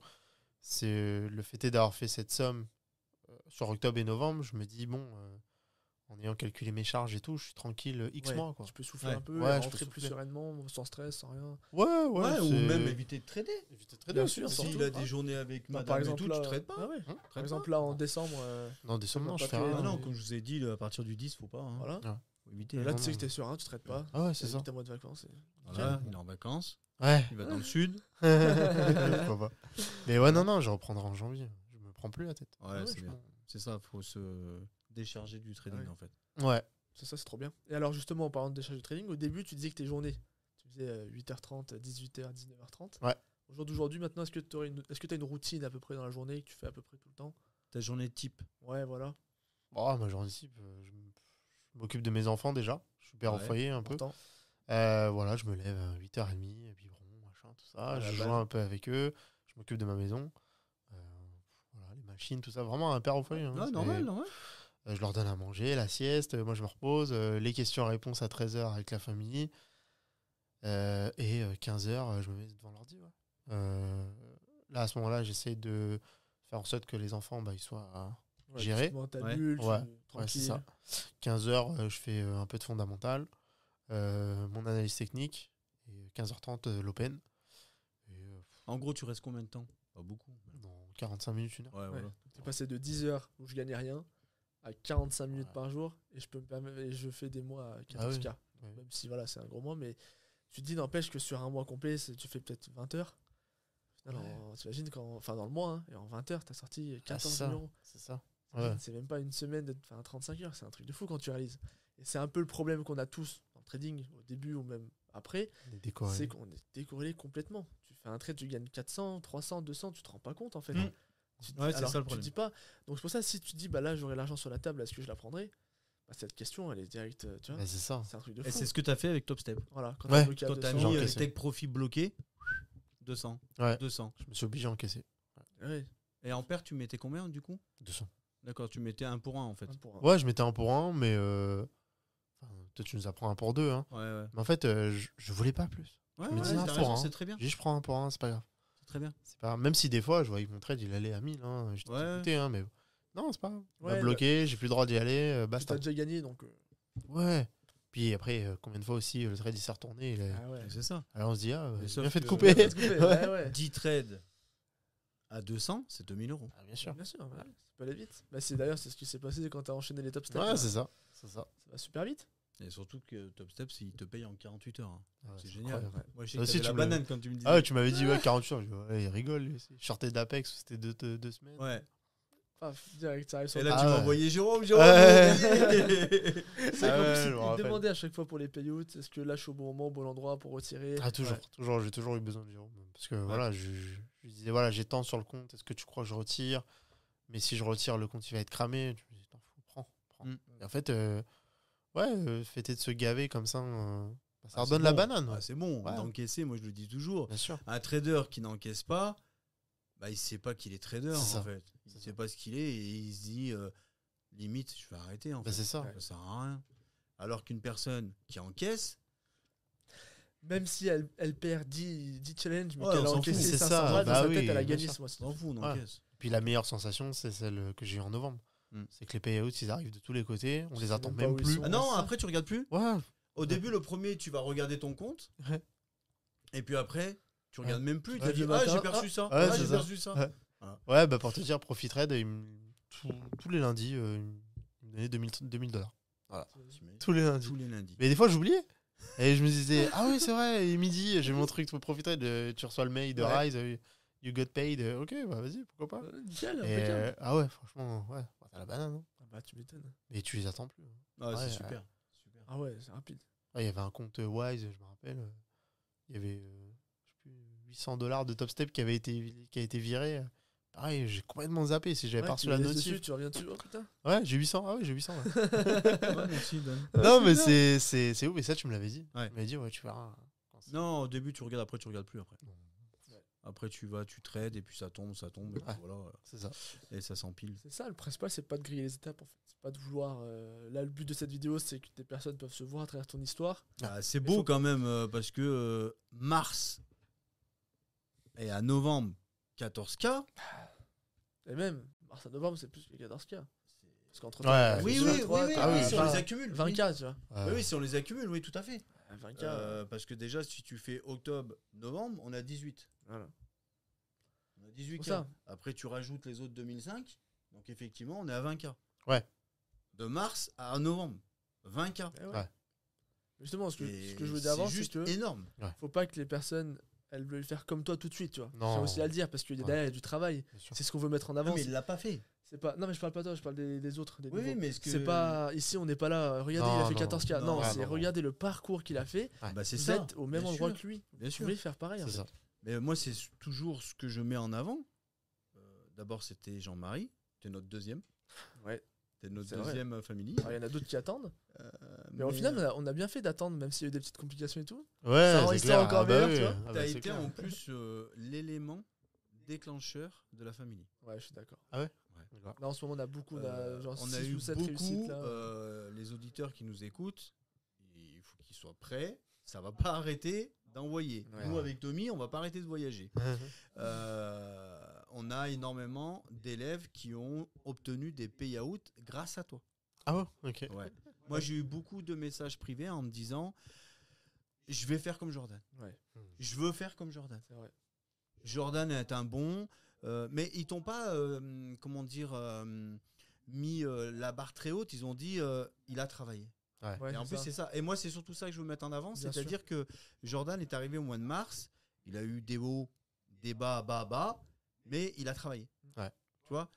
C'est le fait est d'avoir fait cette somme sur octobre et novembre. Je me dis, bon, en ayant calculé mes charges et tout, je suis tranquille X Ouais, mois. Quoi. Tu peux souffler Ouais. un peu, Ouais, et je peux rentrer plus souffler. sereinement, sans stress, sans rien. Ouais, Ouais, ou c'est- même éviter de trader. éviter de trader Bien aussi, sûr, hein. surtout. S'il a des journées avec Bah, madame et tout, tu trades pas. Ah ouais. Hein Par exemple, là, en décembre, Non, décembre, non, je pas fais fait- rien. Ah non, mais- comme je vous ai dit, à partir du 10, faut pas. Hein. voilà. Faut éviter. Là, non, tu sais que non. t'es serein, tu traites pas. Ah ouais, c'est ça. T'as mois de vacances. et- Voilà, il est en vacances, Ouais. il va dans le sud. Pourquoi pas. Mais ouais, non, je reprendrai en janvier. Je me prends plus la tête. Ouais, ouais, c'est je bien. C'est ça, faut se décharger du trading Ouais. en fait. Ouais. C'est trop bien. Et alors, justement, en parlant de décharge de trading, au début, tu disais que tes journées, tu faisais 8h30, 18h, 19h30. Ouais. Au jour d'aujourd'hui, maintenant, est-ce que tu as une routine à peu près dans la journée que tu fais à peu près tout le temps? Ta journée type. Ouais, voilà. Oh, moi, j'anticipe. Je Je m'occupe de mes enfants déjà. Je suis père au Ouais, foyer un peu. Important. Voilà, je me lève à 8h30, biberon, machin, tout ça. À la Je base. joue un peu avec eux. Je m'occupe de ma maison. Euh, voilà, les machines, tout ça. Vraiment un père au foyer. Hein. Ouais, C'est- normal. je leur donne à manger, la sieste. Moi, je me repose. Les questions-réponses à 13h avec la famille. Et 15h, je me mets devant l'ordi. Ouais. Là, à ce moment-là, j'essaie de faire en sorte que les enfants ils soient Ouais, gérés. tu te mets en ta Ouais. bulle, Ouais, tu- ouais, c'est tranquille. ça. 15h, je fais un peu de fondamental, mon analyse technique, et 15h30, l'open. Et, En gros, tu restes combien de temps? Pas beaucoup. dans 45 minutes, 1 heure. Ouais, Ouais. voilà. T'es passé de 10 heures où je gagnais rien à 45 minutes Ouais. par jour et je peux me permettre, et je fais des mois à Ah 14K. oui. Même si voilà, c'est un gros mois, mais tu te dis, n'empêche que sur un mois complet, tu fais peut-être 20 heures. Alors, t'imagines enfin dans le mois, hein, et en 20 heures, t'as sorti 14 ça. 000 euros. C'est ça. T'imagines, Ouais. C'est même pas une semaine, 35 heures, c'est un truc de fou quand tu réalises. Et c'est un peu le problème qu'on a tous en trading, au début ou même après, Les décorés. c'est qu'on est décorrélé complètement. Tu fais un trade, tu gagnes 400, 300, 200, tu te rends pas compte en fait. Mm. Tu te Ouais, dis- c'est alors, ça le tu te problème. dis pas. Donc c'est pour ça, si tu te dis, bah là j'aurai l'argent sur la table, est-ce que je la prendrai? Bah, cette question, elle est directe, tu vois. Bah, c'est ça. C'est un truc de Et fou. c'est ce que tu as fait avec Top Step. Voilà, quand Ouais. t'es bloqué à Quand tu as 200, mis encaissé. Take Profit bloqué, 200. Ouais. 200. Je me suis obligé à encaisser. ouais, Et en paire, tu mettais combien du coup? 200. D'accord, tu mettais 1 pour 1 en fait. un pour un. Ouais, je mettais 1 pour 1, mais toi, tu nous apprends 1 pour 2. Hein. Ouais. Mais en fait, je voulais pas plus. Ouais, me dis, t'as un raison, pour un. c'est très bien. J'ai dit, je prends 1 pour 1, c'est pas grave. C'est très bien. C'est pas grave. Même si des fois, je voyais que mon trade, il allait à 1000. Hein. J'étais Ouais. dégoûté, hein, mais non, c'est pas grave. On m'a Ouais, bloqué, j'ai plus le droit d'y aller, Parce que basta. t'as déjà gagné, donc. Ouais. Puis après, combien de fois aussi, le trade, il s'est retourné. Ah ouais. C'est ça. Alors on se dit, Mais sauf bien fait de que- couper. Ouais, ouais, ouais. 10 trades à 200, c'est 2000 euros. Ah, bien sûr. Bien sûr, ouais, ça peut aller vite. Bah, d'ailleurs, c'est ce qui s'est passé quand t'as enchaîné les top steps. Ouais, là. c'est ça. C'est ça. Ça va super vite. Et surtout que Top Step, il te paye en 48 heures. Hein. Ouais, C'est génial. incroyable. Moi, je sais Ça que aussi, t'avais la tu me l'avais- banane quand tu me disais. Ah ouais, tu m'avais dit, ouais, 48 heures. Je dis, ouais, il rigole. Lui. Je sortais d'Apex, c'était 2 semaines. Ouais. Paf, direct, ça arrive sur Et le là, Ah tu m'as ouais. envoyé Jérôme. Ouais. j'ai oublié. C'est Ah qu'en ouais, plus, je me il me rappelle. demandait à chaque fois pour les payouts, est-ce que là je suis au bon moment, au bon endroit pour retirer. Ah, toujours, Ouais. toujours, j'ai toujours eu besoin de Jérôme. Parce que voilà, je lui disais, voilà, j'ai tant sur le compte, est-ce que tu crois que je retire? Mais si je retire, le compte il va être cramé. Tu me dis, t'en fous, prends. Mm. Et en fait, fêter de se gaver comme ça, ça Ah, redonne c'est la bon. banane. Ah, Ouais. c'est bon. Ouais. D'encaisser, moi, je le dis toujours. Bien sûr. Un trader qui n'encaisse pas, bah, il sait pas qu'il est trader C'est ça. en fait. Il C'est sait ça. pas ce qu'il est et il se dit limite je vais arrêter en Bah, fait. c'est ça. Ça sert à rien. Alors qu'une personne qui encaisse, Même si elle perd 10 challenges, mais Ouais, qu'elle on a s'en encaissé fout. C'est 500 ça, balles, bah dans sa oui, tête, elle a bien gagné sûr. ce mois-ci. s'en fout, on Ouais. encaisse. Puis la meilleure sensation, c'est celle que j'ai eu en novembre. Mm. C'est que les payouts, ils arrivent de tous les côtés, on Tu les sais attend même pas même où ils plus. sont. Ah non, Ouais, ça. après tu regardes plus. Ouais, Au début, le premier, tu vas regarder ton compte. Ouais. Et puis après, tu regardes même plus. Tu Ouais, vas dire, le ah, matin, j'ai perçu ça. Ouais, Ah, c'est j'ai ça. perçu ça. Ouais. Ouais, bah pour te dire, Profitrade, tous les lundis, il me donnait 2000 $. T'imagines Tous les lundis. Tous les lundis. Mais des fois, j'oubliais. Et je me disais, ah oui, c'est vrai, et midi, j'ai mon truc pour Profitrade, tu reçois le mail de Ouais. Rise, you got paid, ok, bah vas-y, pourquoi pas. Nickel, Et, impeccable. ah ouais, franchement, ouais, t'as la banane, hein. Ah bah, tu m'étonnes. Mais tu les attends plus. Ah, Ouais, c'est ouais. super. Super. Ah ouais, c'est rapide. Ouais, il y avait un compte Wise, je me rappelle. Il y avait je sais plus, 800 $ de Top Step qui a été viré. Pareil, j'ai complètement zappé si j'avais Ouais, pas tu reçu la laisses notif. dessus, tu reviens dessus. Oh putain. Ouais, j'ai 800. Ah ouais, j'ai 800. Ouais. Ouais, merci, Dan. non, mais c'est c'est ouf. Et ça, tu me l'avais dit. Ouais. Tu m'avais dit, ouais, tu verras. Non, au début, tu regardes, après, tu regardes plus. Après, Bon, après tu vas, tu trades, et puis ça tombe, et puis Ouais. voilà. c'est ça. Et ça s'empile. C'est ça, le principal, c'est pas de griller les étapes en fait. C'est pas de vouloir. Là, le but de cette vidéo, c'est que des personnes peuvent se voir à travers ton histoire. Ah, c'est Il beau faut- quand même, parce que mars et à novembre, 14K. Et même, mars à novembre, c'est plus que 14K. Parce qu'entre Ouais, Oui, c'est oui, sûr. oui, oui, Ah oui, si on enfin, les accumule. 20K, tu vois. Oui, oui, si on les accumule, oui, tout à fait. 20K. Parce que déjà, si tu fais octobre, novembre, on a 18. Voilà. On a 18 Pour K. ça. Après, tu rajoutes les autres 2005. Donc, effectivement, on est à 20K. Ouais. De mars à novembre. 20K. Eh ouais. Ouais. Justement, ce que Et je veux dire avant, c'est c'est juste que énorme. faut pas que les personnes elles veulent faire comme toi tout de suite, tu vois. Non. C'est aussi à le dire parce qu'il y a Ouais. derrière il y a du travail. Bien sûr. C'est ce qu'on veut mettre en Non, avant. mais il l'a pas fait. C'est pas. Non mais je parle pas de toi, je parle des autres. Des Oui, nouveaux. mais est-ce que. C'est pas ici on n'est pas là. Regardez, Non, il a fait non, 14K. non, Non, ouais, c'est non, non. regardez le parcours qu'il a fait. Bah, c'est Vous ça. êtes au même Bien endroit sûr. que lui. Bien Vous sûr. pouvez faire pareil. en C'est fait. ça. Mais moi, c'est toujours ce que je mets en avant. D'abord, c'était Jean-Marie. T'es notre deuxième. Ouais. T'es notre C'est vrai. deuxième famille. Alors, il y en a d'autres qui attendent. Mais au final, on a bien fait d'attendre, même s'il y a eu des petites complications et tout. Ouais, Ça rend c'est l'histoire clair. encore Ah bah meilleure, oui. tu vois. Ah bah, t'as c'est été clair. en plus l'élément déclencheur de la famille. Ouais, je suis d'accord. D'accord. Là, en ce moment, on a beaucoup. On a genre On 6 a eu ou 7 réussites beaucoup, là. les auditeurs qui nous écoutent, il faut qu'ils soient prêts. Ça va pas arrêter d'envoyer. Ouais. Nous, avec Tommy, on va pas arrêter de voyager. On a énormément d'élèves qui ont obtenu des payouts grâce à toi. Ah ouais, ok. Ouais. Moi, j'ai eu beaucoup de messages privés en me disant je vais faire comme Jordan. Ouais, Je veux faire comme Jordan. c'est vrai. Jordan est un bon, mais ils t'ont pas, comment dire, mis la barre très haute. Ils ont dit il a travaillé. Ouais, Et en plus, c'est ça. Et moi, c'est surtout ça que je veux mettre en avant. Bien C'est-à-dire que Jordan est arrivé au mois de mars. Il a eu des hauts, des bas, bas, mais il a travaillé. Ouais. Tu vois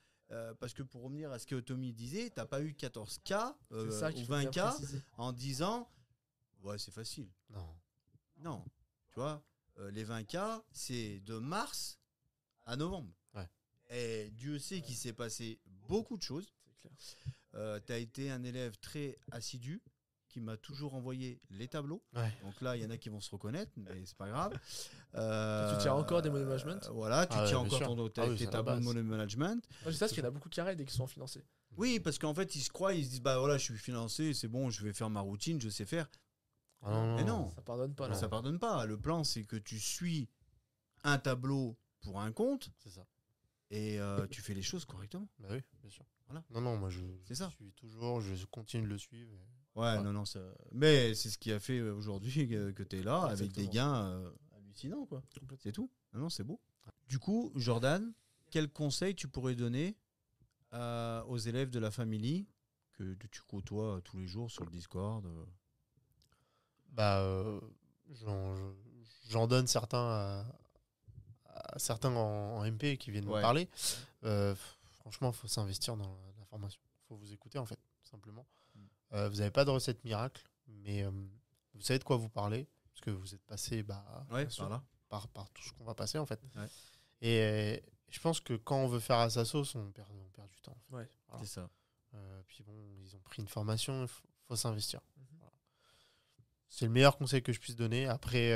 parce que pour revenir à ce que Tommy disait, t'as pas eu 14K C'est ça ou qu'il faut bien 20K préciser. en disant ouais, c'est facile. Non. Non. Tu vois, les 20K, c'est de mars à novembre. Ouais. Et Dieu sait qu'il s'est passé beaucoup de choses. C'est clair. Tu as été un élève très assidu qui m'a toujours envoyé les tableaux. Ouais. Donc là, il y en a qui vont se reconnaître, mais c'est pas grave. Tu tiens encore des money management Voilà, tu Ah ouais, tiens bien encore sûr. tes Ah oui, c'est la tableaux de base. money management. Moi, je sais ça parce qu'il y en a beaucoup qui arrêtent dès qu'ils sont financés. Oui, parce qu'en fait, ils se croient, ils se disent bah voilà, je suis financé, c'est bon, je vais faire ma routine, je sais faire. Ah non, Mais non. Ça pardonne pas. Non. Là. Ça pardonne pas. Le plan, c'est que tu suis un tableau pour un compte C'est ça. et tu fais les choses correctement. Bah oui, bien sûr. Voilà. Non, moi je C'est ça. suis toujours, je continue de le suivre. Ouais, Ouais. non, ça. Mais c'est ce qui a fait aujourd'hui que tu es là avec des Exactement. gains hallucinants, quoi. Complètement. C'est tout. Non, c'est beau. Du coup, Jordan, quel conseil tu pourrais donner aux élèves de la famille que tu côtoies tous les jours sur le Discord Bah, j'en donne certains à certains en MP qui viennent Ouais. me parler. Franchement, il faut s'investir dans la formation. Il faut vous écouter, en fait, tout simplement. Vous n'avez pas de recette miracle, mais vous savez de quoi vous parlez, parce que vous êtes passé Ouais, bien sûr, par là. par tout ce qu'on va passer, en fait. Ouais. Et je pense que quand on veut faire à sa sauce, on perd du temps. En fait. Ouais. Voilà. C'est ça. Puis bon, ils ont pris une formation, il faut s'investir. Mhm. Voilà. C'est le meilleur conseil que je puisse donner. Après,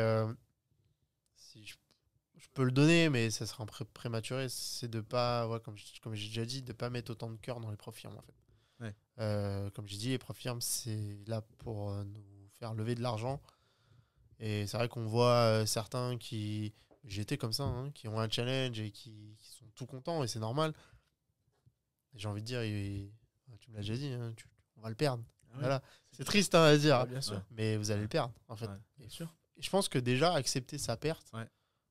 si je peux le donner, mais ça sera prématuré, c'est de pas, ouais, comme j'ai déjà dit, de pas mettre autant de cœur dans les profs firmes, en fait. Ouais. Comme j'ai dit, les profs firmes, c'est là pour nous faire lever de l'argent. Et c'est vrai qu'on voit certains qui, j'étais comme ça, hein, qui ont un challenge et qui sont tout contents, et c'est normal. Et j'ai envie de dire, tu me l'as déjà dit, hein, on va le perdre. Ah ouais. Voilà. C'est triste hein, à dire, Ouais, bien sûr. Ouais. mais vous allez le perdre, en fait. Ouais. Bien sûr. Et je pense que déjà, accepter sa perte, Ouais.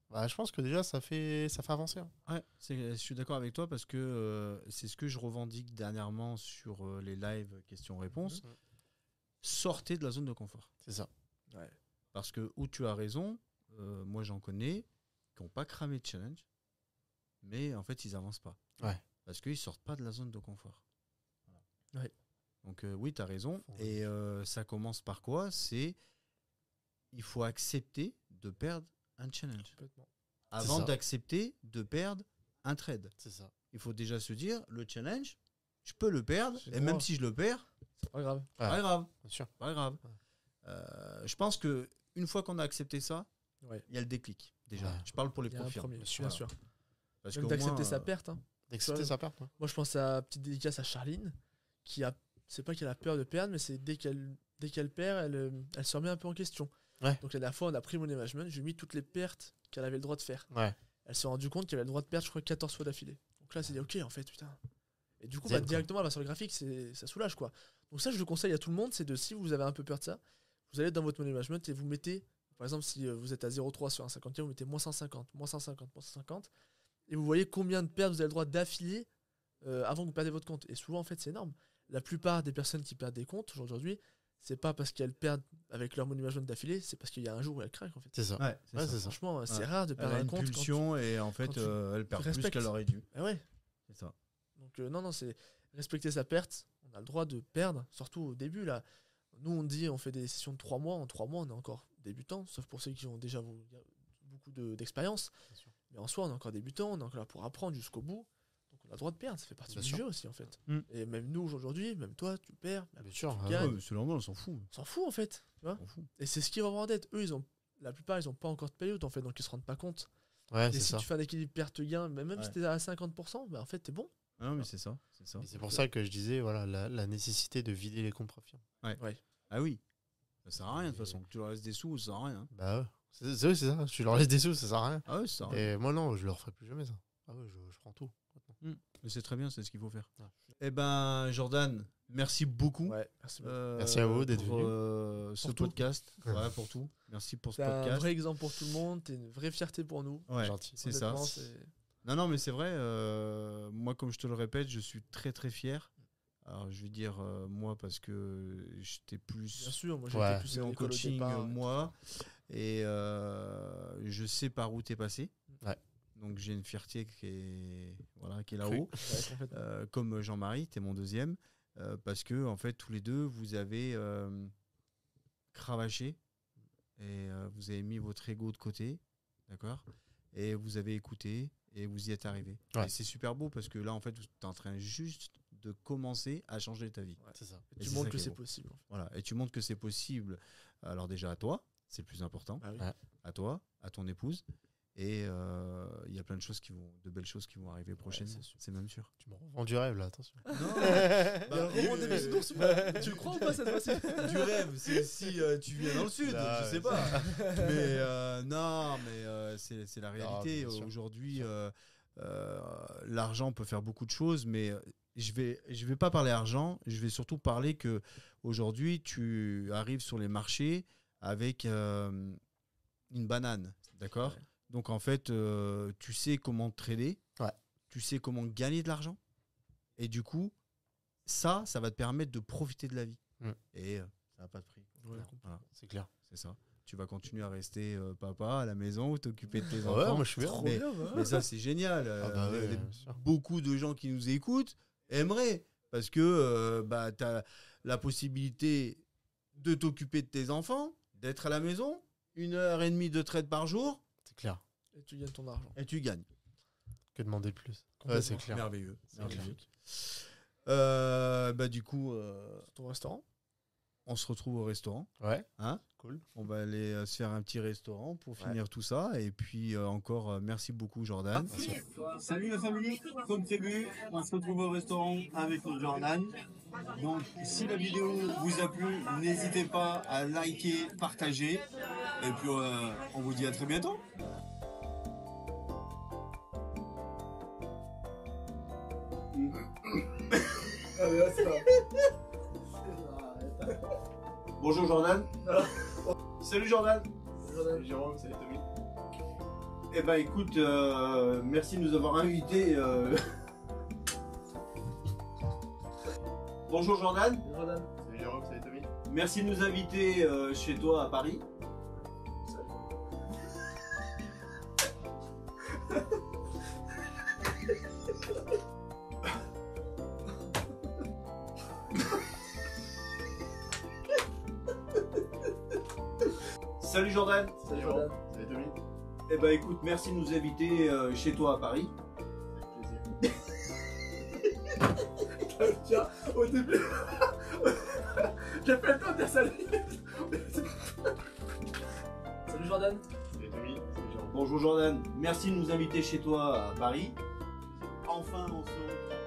bah, je pense que déjà, ça fait avancer. Hein. Ouais, je suis d'accord avec toi parce que c'est ce que je revendique dernièrement sur les lives questions-réponses. Mhm. Sortez de la zone de confort. C'est ça. Ouais. Parce que, où tu as raison, moi j'en connais qui n'ont pas cramé de challenge, mais en fait ils avancent pas. Ouais. Parce qu'ils sortent pas de la zone de confort. Voilà. Ouais. Donc oui, tu as raison. Faut- Et ça commence par quoi? C'est il faut accepter de perdre un challenge Complètement. avant ça. d'accepter de perdre un trade. C'est ça. Il faut déjà se dire, le challenge, je peux le perdre, J'ai et le même droit. si je le perds, C'est pas grave. Ouais, pas grave, bien sûr. pas grave. Ouais. Je pense que une fois qu'on a accepté ça, Ouais. il y a le déclic déjà. Ouais. Je parle pour les Il y a un profils. premier, bien bien sûr. sûr. Parce Même qu'au d'accepter moins, sa perte. Hein. D'accepter Ouais. sa perte. Ouais. Moi, je pense à petite dédicace à Charline, qui a, c'est pas qu'elle a peur de perdre, mais c'est dès qu'elle perd, elle se remet un peu en question. Ouais. Donc la dernière fois, on a pris mon management, j'ai mis toutes les pertes qu'elle avait le droit de faire. Ouais. Elle s'est rendue compte qu'elle avait le droit de perdre, je crois, 14 fois d'affilée. Donc là, c'est dit, ok, en fait, putain. Et du coup, Zen, bah, quoi. directement, elle va sur le graphique, ça soulage, quoi. Donc ça, je le conseille à tout le monde, c'est de, si vous avez un peu peur de ça, vous allez dans votre money management et vous mettez, par exemple, si vous êtes à 0,3 sur un 50, vous mettez moins 150, moins 150, moins 150, et vous voyez combien de pertes vous avez le droit d'affilée avant que vous perdez votre compte. Et souvent, en fait, c'est énorme. La plupart des personnes qui perdent des comptes aujourd'hui, c'est pas parce qu'elles perdent avec leur money management d'affilée, c'est parce qu'il y a un jour où elles craquent, en fait. C'est ça. Ouais, c'est Ouais, ça. c'est ça. Franchement, c'est Ouais. rare de Elle perdre a un une compte pulsion et en fait, quand tu- elle perd plus respectes. qu'elle aurait dû. Ah ouais. C'est ça. Donc non, c'est respecter sa perte. On a le droit de perdre, surtout au début. Là, nous, on dit, on fait des sessions de 3 mois. En 3 mois, on est encore débutant, sauf pour ceux qui ont déjà beaucoup d'expérience. Bien sûr. Mais en soi, on est encore débutant, on est encore là pour apprendre jusqu'au bout. Donc on a le droit de perdre, ça fait partie Bien du sûr. jeu aussi en fait. Mm. Et même nous aujourd'hui, même toi, tu perds, même Bien sûr. tu ah gagnes. ouais. mais c'est normal, on s'en fout. On s'en fout en fait. Tu vois On s'en fout. et c'est ce qu'ils vont avoir en tête. Eux, la plupart, ils ont pas encore de payout en fait, donc ils se rendent pas compte. Ouais, Et c'est si ça. tu fais un équilibre perte-gain, même Ouais. si t'es à 50%, bah, en fait, t'es bon. Ah non, mais c'est ça. C'est ça. Et c'est pour ça que je disais voilà, la nécessité de vider les comptes profits. Ah oui. Ça sert à rien de toute façon. Que tu leur laisses des sous, ça sert à rien. Bah ouais. C'est ça. Tu leur laisses des sous, ça sert à rien. Ah ouais, ça sert à rien. Et moi, non, je leur ferai plus jamais ça. Ah ouais, je prends tout. Mais c'est très bien, c'est ce qu'il faut faire. Ouais. Eh ben, Jordan, merci beaucoup. Ouais, merci beaucoup. Merci à vous d'être pour, venus. ce Pour tout. podcast. Ouais, pour tout. Merci pour ce T'es un podcast. vrai exemple pour tout le monde, t'es une vraie fierté pour nous. Ouais, Gentil. c'est ça. Honnêtement, c'est- Non, mais c'est vrai. Moi, comme je te le répète, je suis très très fier. Alors, je vais dire moi parce que j'étais plus Bien sûr, moi Ouais. j'étais plus à en l'école au coaching départ, moi et je sais par où t'es passé. Ouais. Donc j'ai une fierté qui est Cru. là-haut. Ouais, complètement. Comme Jean-Marie, t'es mon deuxième, parce que en fait tous les deux vous avez cravaché et vous avez mis votre ego de côté, d'accord, et vous avez écouté et vous y êtes arrivé. Ouais. Et c'est super beau parce que là en fait tu es en train juste de commencer à changer ta vie. C'est ça. Et et tu c'est montres ça que qui est c'est beau. possible. en fait. Voilà, et tu montres que c'est possible. Alors déjà à toi, c'est le plus important, Bah oui. Ouais. à toi, à ton épouse. Et il y a plein de belles choses qui vont arriver prochainement. c'est sûr. C'est même sûr. Tu me revends du rêve là, attention. Non, Il y a un roman des bisounours ou pas Tu le crois ou pas cette fois-ci du rêve, c'est si tu viens dans le sud, Ah, je sais ouais, pas. Mais non, mais c'est la réalité. bien sûr. Aujourd'hui, l'argent peut faire beaucoup de choses, mais je vais pas parler argent. Je vais surtout parler que aujourd'hui, tu arrives sur les marchés avec une banane, d'accord. Ouais. Donc en fait, tu sais comment trader, Ouais. tu sais comment gagner de l'argent, et du coup, ça va te permettre de profiter de la vie. Mm. Et ça n'a pas de prix. Ouais, Voilà, C'est clair. c'est ça. Tu vas continuer à rester papa à la maison, t'occuper de tes Ouais, enfants. moi je suis bien. Trop mais- bien, bah. Mais ça, c'est génial. Ah bah ouais, Les- bien sûr. beaucoup de gens qui nous écoutent aimeraient, parce que tu as la possibilité de t'occuper de tes enfants, d'être à la maison, 1h30 de trade par jour, C'est clair. Et tu gagnes ton argent. et tu gagnes. Que demander de plus. Ouais, c'est clair. Merveilleux. C'est merveilleux. clair. Du coup, Ton restaurant on se retrouve au restaurant. Ouais. Hein, Cool. on va aller se faire un petit restaurant pour finir tout ça. Et puis encore, merci beaucoup Jordan. Salut la famille, comme prévu, on se retrouve au restaurant avec notre Jordan. Donc si la vidéo vous a plu, n'hésitez pas à liker, partager. Et puis on vous dit à très bientôt. Bonjour Jordan. Salut Jordan. Salut Jérôme, salut Tommy. Eh ben écoute, merci de nous avoir invités. Bonjour Jordan. Salut Jérôme, salut Tommy. Merci de nous inviter chez toi à Paris. Salut Jordan. Salut Jérôme. Salut Tommy. Eh ben écoute, merci de nous inviter chez toi à Paris. Avec plaisir. Tiens, au début, j'ai fait le temps de dire salut. Salut Jordan. Salut Tommy. Salut Jérôme. Bonjour Jordan, merci de nous inviter chez toi à Paris. Enfin on se